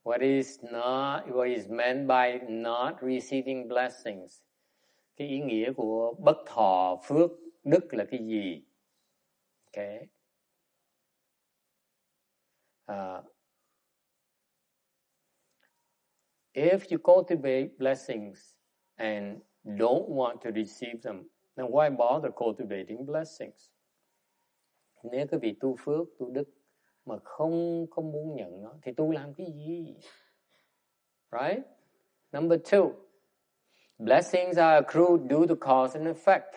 What is meant by not receiving blessings? Cái ý nghĩa của bất thọ phước đức là cái gì? Okay. If you cultivate blessings and don't want to receive them, then why bother cultivating blessings? Nếu cái vị tu phước, tu đức mà không muốn nhận nó thì tu làm cái gì? Right? Number 2. Blessings are accrued due to cause and effect.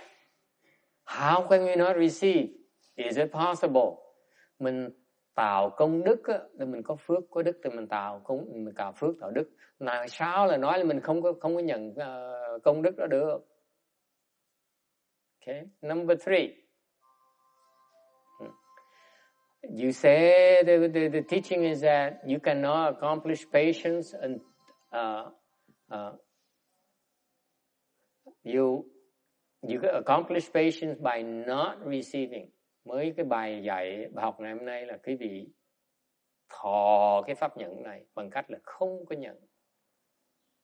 How can we not receive? Is it possible? Mình tạo công đức thì mình có phước, có đức thì mình tạo phước, tạo đức. Nào sao là nói là mình không có nhận công đức đó được? Okay. Number 3. You say the teaching is that you cannot accomplish patience and you accomplish patience by not receiving. Mới cái bài học ngày hôm nay là quý vị thọ cái pháp nhận này bằng cách là không có nhận.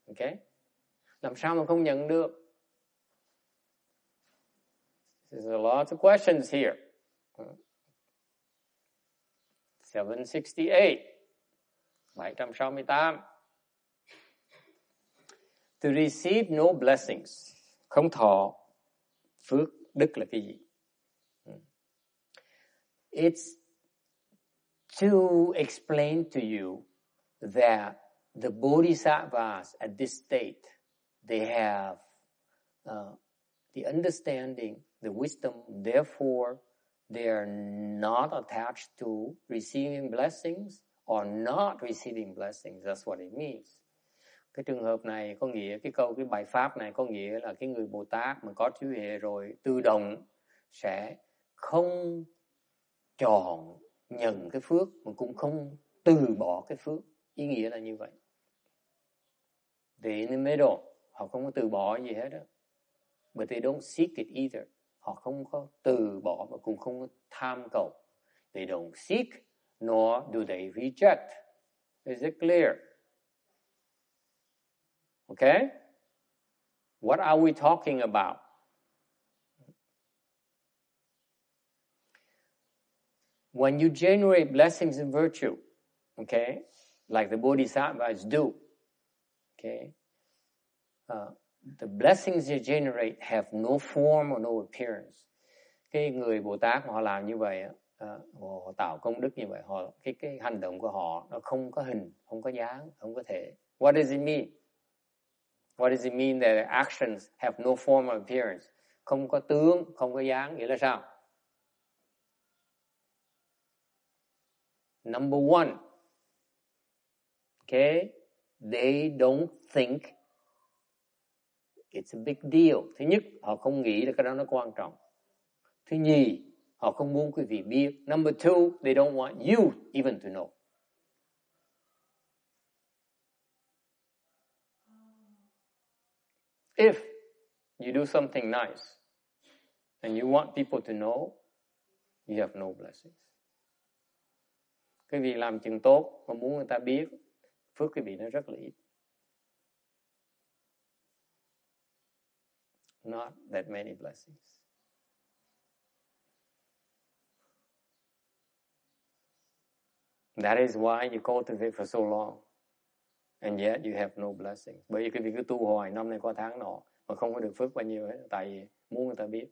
Okay? Làm sao mà không nhận được? There's a lot of questions here. 768. To receive no blessings. Không thọ phước đức là cái gì? It's to explain to you that the bodhisattvas at this state, they have the understanding, the wisdom, therefore they are not attached to receiving blessings or not receiving blessings. That's what it means. Cái trường hợp này có nghĩa, cái bài pháp này có nghĩa là cái người Bồ Tát mà có trí huệ rồi tự động sẽ không chọn nhận cái phước mà cũng không từ bỏ cái phước. Ý nghĩa là như vậy. They're in the middle. Họ không có từ bỏ gì hết đó. But they don't seek it either. Họ không có từ bỏ mà cũng không có tham cầu. They don't seek nor do they reject. Is it clear? Okay? What are we talking about? When you generate blessings and virtue, okay, like the bodhisattvas do, okay, the blessings you generate have no form or no appearance. Cái người Bồ Tát mà họ làm như vậy, họ tạo công đức như vậy, cái hành động của họ nó không có hình, không có dáng, không có thể. What does it mean? What does it mean that actions have no form or appearance? Không có tướng, không có dáng, nghĩa là sao? Number 1, okay, they don't think it's a big deal. Thứ nhất, họ không nghĩ là cái đó nó quan trọng. Thứ nhì, họ không muốn quý vị biết. Number 2, they don't want you even to know. If you do something nice and you want people to know, you have no blessings. Quý vị làm chuyện tốt mà muốn người ta biết, phước quý vị nó rất là ít. Not that many blessings. That is why you cultivate for so long, and yet you have no blessings. Bởi vì quý vị cứ tu hoài năm nay qua tháng nọ mà không có được phước bao nhiêu hết, tại vì muốn người ta biết.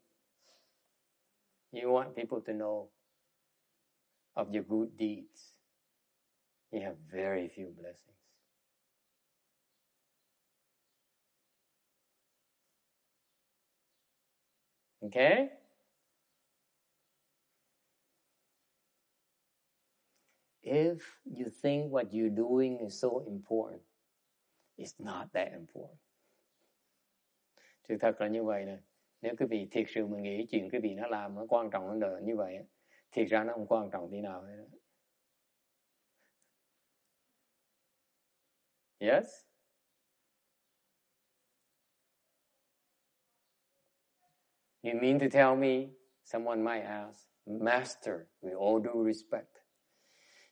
You want people to know of your good deeds. You have very few blessings. Okay? If you think what you're doing is so important, it's not that important. Sự thật là như vậy nè. Nếu quý vị thiệt sự mà nghĩ chuyện quý vị nó làm nó quan trọng hơn đời như vậy, thiệt ra nó không quan trọng tí nào hết. Yes? You mean to tell me, someone might ask, Master, with all due respect,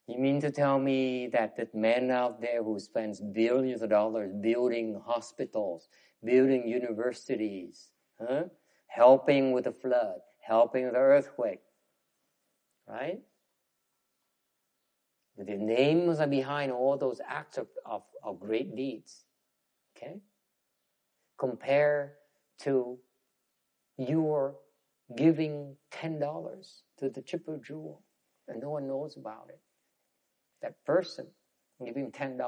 you mean to tell me that the man out there who spends billions of dollars building hospitals, building universities, helping with the flood, helping with the earthquake, right? The names are behind all those acts of great deeds, okay? Compare to your giving $10 to the triple jewel and no one knows about it. That person giving $10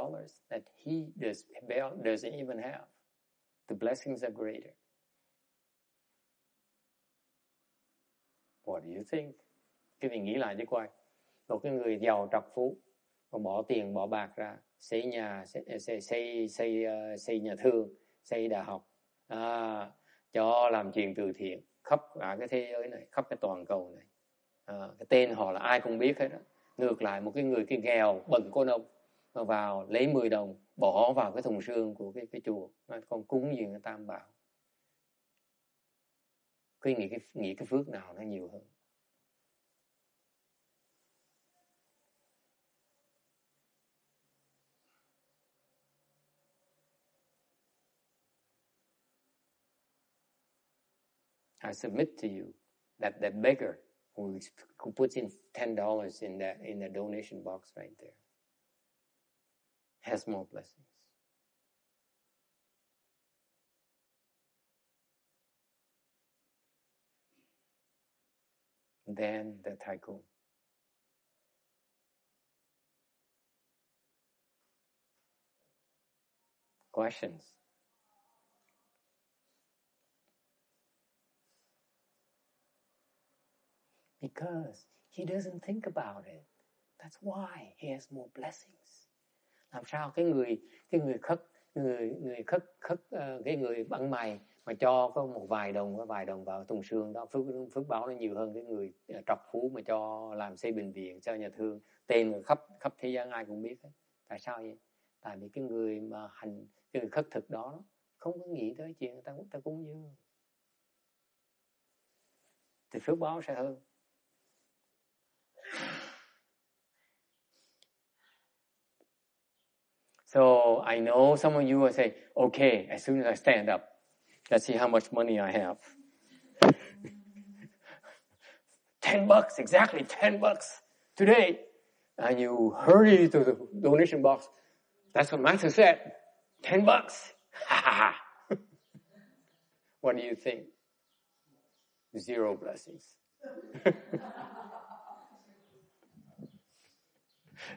that he doesn't even have, the blessings are greater. What do you think? Quý vị nghĩ lại đi coi. Một cái người giàu trọc phú mà bỏ tiền bỏ bạc ra xây nhà, xây nhà thương, xây đại học, cho làm chuyện từ thiện khắp cả cái thế giới này, khắp cái toàn cầu này. Cái tên họ là ai cũng biết hết đó. Ngược lại một cái người cái nghèo bần cô nông mà vào lấy 10 đồng bỏ vào cái thùng xương của cái chùa, còn cúng dường Tam Bảo. Quý nghĩ cái phước nào nó nhiều hơn? I submit to you that the beggar who puts in $10 in the donation box right there has more blessings than the tycoon. Questions? Because he doesn't think about it. That's why he has more blessings. Làm sao cái người băng mày mà cho có một vài đồng vào thùng xương đó, phước báo nó nhiều hơn cái người trọc phú mà cho làm xây bệnh viện, cho nhà thương, tên khắp thế gian ai cũng biết hết. Tại sao vậy? Tại vì cái người mà cái người khất thực đó không có nghĩ tới chuyện người ta cúng dường, thì phước báo sẽ hơn. So I know some of you will say, okay, as soon as I stand up, let's see how much money I have. $10, exactly $10 today. And you hurry to the donation box. That's what Matthew said. $10. What do you think? 0 blessings.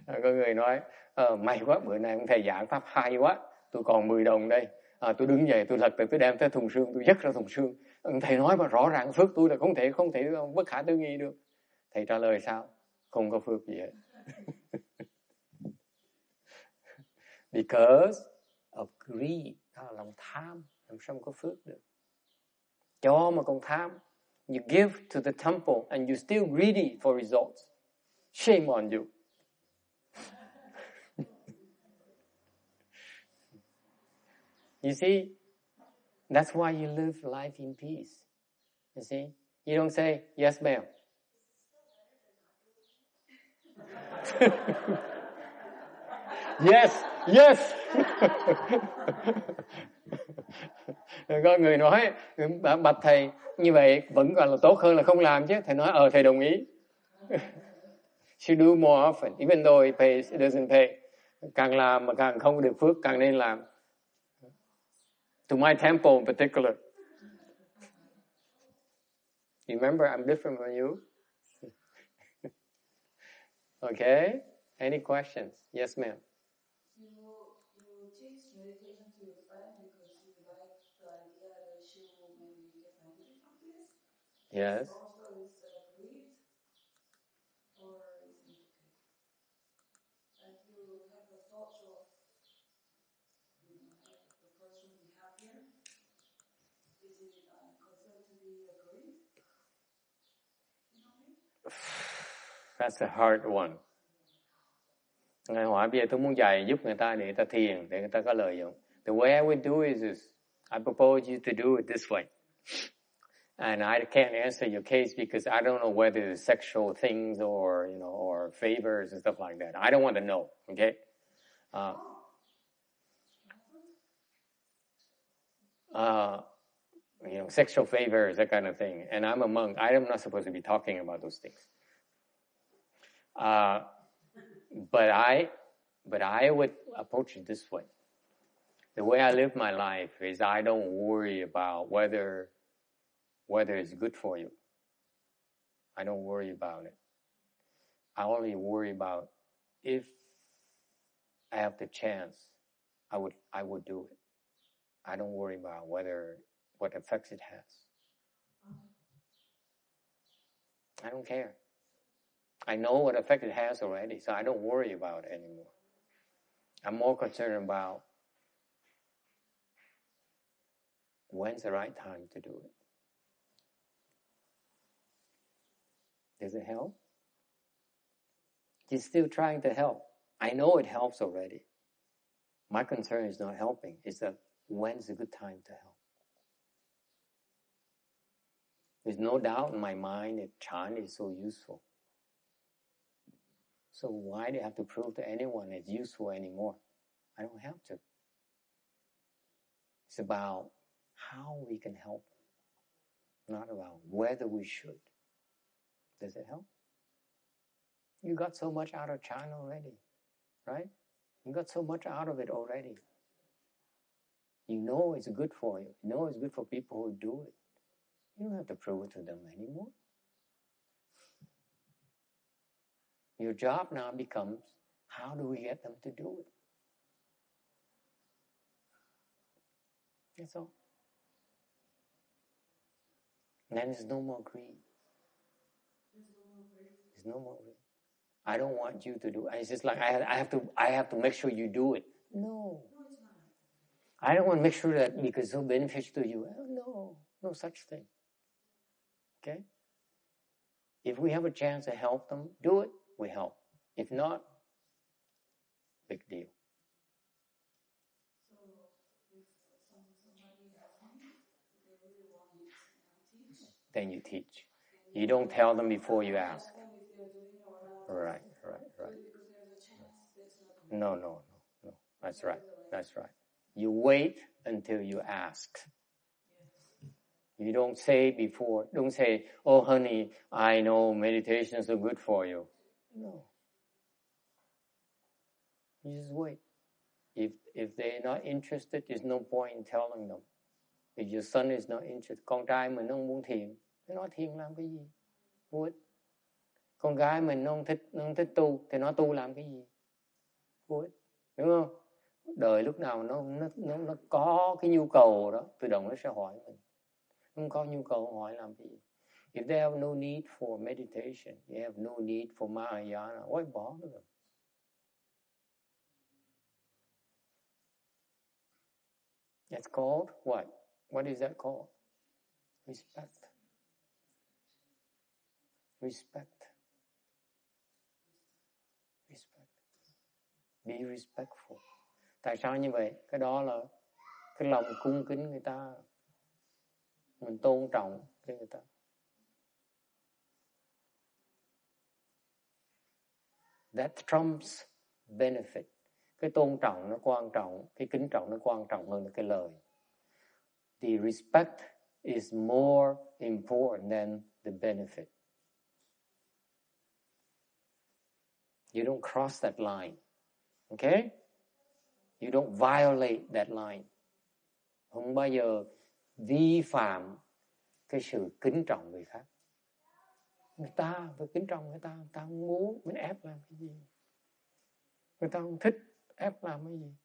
Có người nói, may quá, bữa nay ông thầy giảng pháp hay quá, tôi còn 10 đồng đây, tôi đứng dậy, tôi lật tôi đem tới thùng xương, tôi dứt ra thùng xương. Ông thầy nói mà rõ ràng phước tôi là không thể bất khả tư nghị được. Thầy trả lời sao? Không có phước gì hết. Because of greed, đó là lòng tham, làm sao có phước được. Cho mà còn tham, you give to the temple and you still greedy for results. Shame on you. You see, That's why you live life in peace. You see? You don't say, yes, ma'am. Yes, yes. Có người nói, bạch thầy, như vậy vẫn còn là tốt hơn là không làm chứ. Thầy nói, thầy đồng ý. Should do more often, even though it doesn't pay. Càng làm mà càng không được phước, càng nên làm. To my temple in particular. You remember, I'm different from you. Okay? Any questions? Yes, ma'am. You teach meditation to your friend because you like the idea that she will maybe get benefit from this? Yes. Also, is greed? Or is it okay? Like you have the thoughts of, have the person be happier? Is it considered to be a greed? You know what I mean? That's a hard one. Ngài hỏi bây giờ tôi muốn dạy giúp người ta để người ta thiền, để người ta có lợi dụng. The way I would do is I propose you to do it this way. And I can't answer your case because I don't know whether it's sexual things or, or favors and stuff like that. I don't want to know, okay? Sexual favors, that kind of thing. And I'm a monk. I am not supposed to be talking about those things. But I would approach it this way. The way I live my life is I don't worry about whether it's good for you. I don't worry about it. I only worry about if I have the chance, I would do it. I don't worry about what effects it has. I don't care. I know what effect it has already, so I don't worry about it anymore. I'm more concerned about when's the right time to do it. Does it help? He's still trying to help. I know it helps already. My concern is not helping. It's that when's a good time to help. There's no doubt in my mind that chant is so useful. So why do I have to prove to anyone it's useful anymore? I don't have to. It's about how we can help, not about whether we should. Does it help? You got so much out of China already, right? You got so much out of it already. You know it's good for you. You know it's good for people who do it. You don't have to prove it to them anymore. Your job now becomes, how do we get them to do it? That's all. And then there's no more greed. There's no more greed. I don't want you to do it. It's just like I have to make sure you do it. No. I don't want to make sure that because it's so beneficial to you. No such thing. Okay? If we have a chance to help them, do it, we help. If not, big deal. So, if somebody asks me, if they really want me to teach, then you teach. You don't tell them before you ask. Right. No. That's right. You wait until you ask. You don't say, oh honey, I know meditation is so good for you. No. You just wait. If they're not interested, there's no point in telling them. If your son is not interested, con trai mình không muốn thiền, thì nói thiền làm cái gì? Vô ích. Con gái mình nó không thích tu, thì nó tu làm cái gì? Vô ích. Đúng không? Đời lúc nào nó có cái nhu cầu đó, tự động nó sẽ hỏi mình. Không có nhu cầu hỏi làm cái gì? If they have no need for meditation, they have no need for Mahayana, why bother them? That's called what? What is that called? Respect. Be respectful. Tại sao như vậy? Cái đó là cái lòng cung kính người ta. mình tôn trọng cái người ta. That trumps benefit. Cái tôn trọng nó quan trọng, cái kính trọng nó quan trọng hơn là cái lời. The respect is more important than the benefit. You don't cross that line. Okay? You don't violate that line. Không bao giờ vi phạm cái sự kính trọng người khác. Người ta phải kính trọng người ta không muốn mình ép làm cái gì. Người ta không thích ép làm cái gì.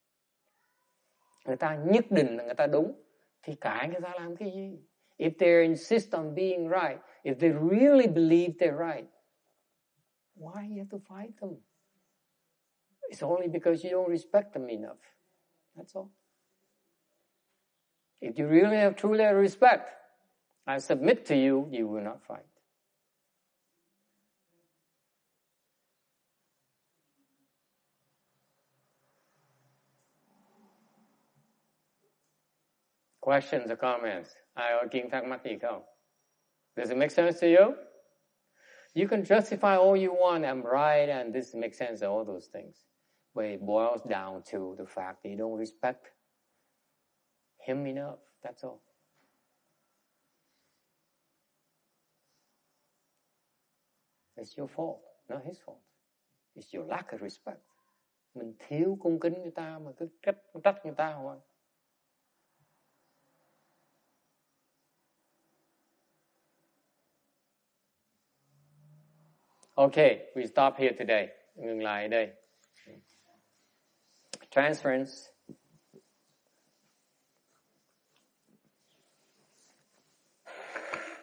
Người ta nhất định là người ta đúng thì cãi người ta làm cái gì. If they insist on being right, if they really believe they're right, why you have to fight them? It's only because you don't respect them enough. That's all. If you really have truly respect, I submit to you, you will not fight. Questions or comments? Ai ở Kiên thắc mắc gì không? Does it make sense to you? You can justify all you want. I'm right and this makes sense, all those things. But it boils down to the fact that you don't respect him enough. That's all. It's your fault, not his fault. It's your lack of respect. Mình thiếu cung kính người ta mà cứ trách người ta hoài. Okay, we stop here today. Ngừng lại ở đây. Transference.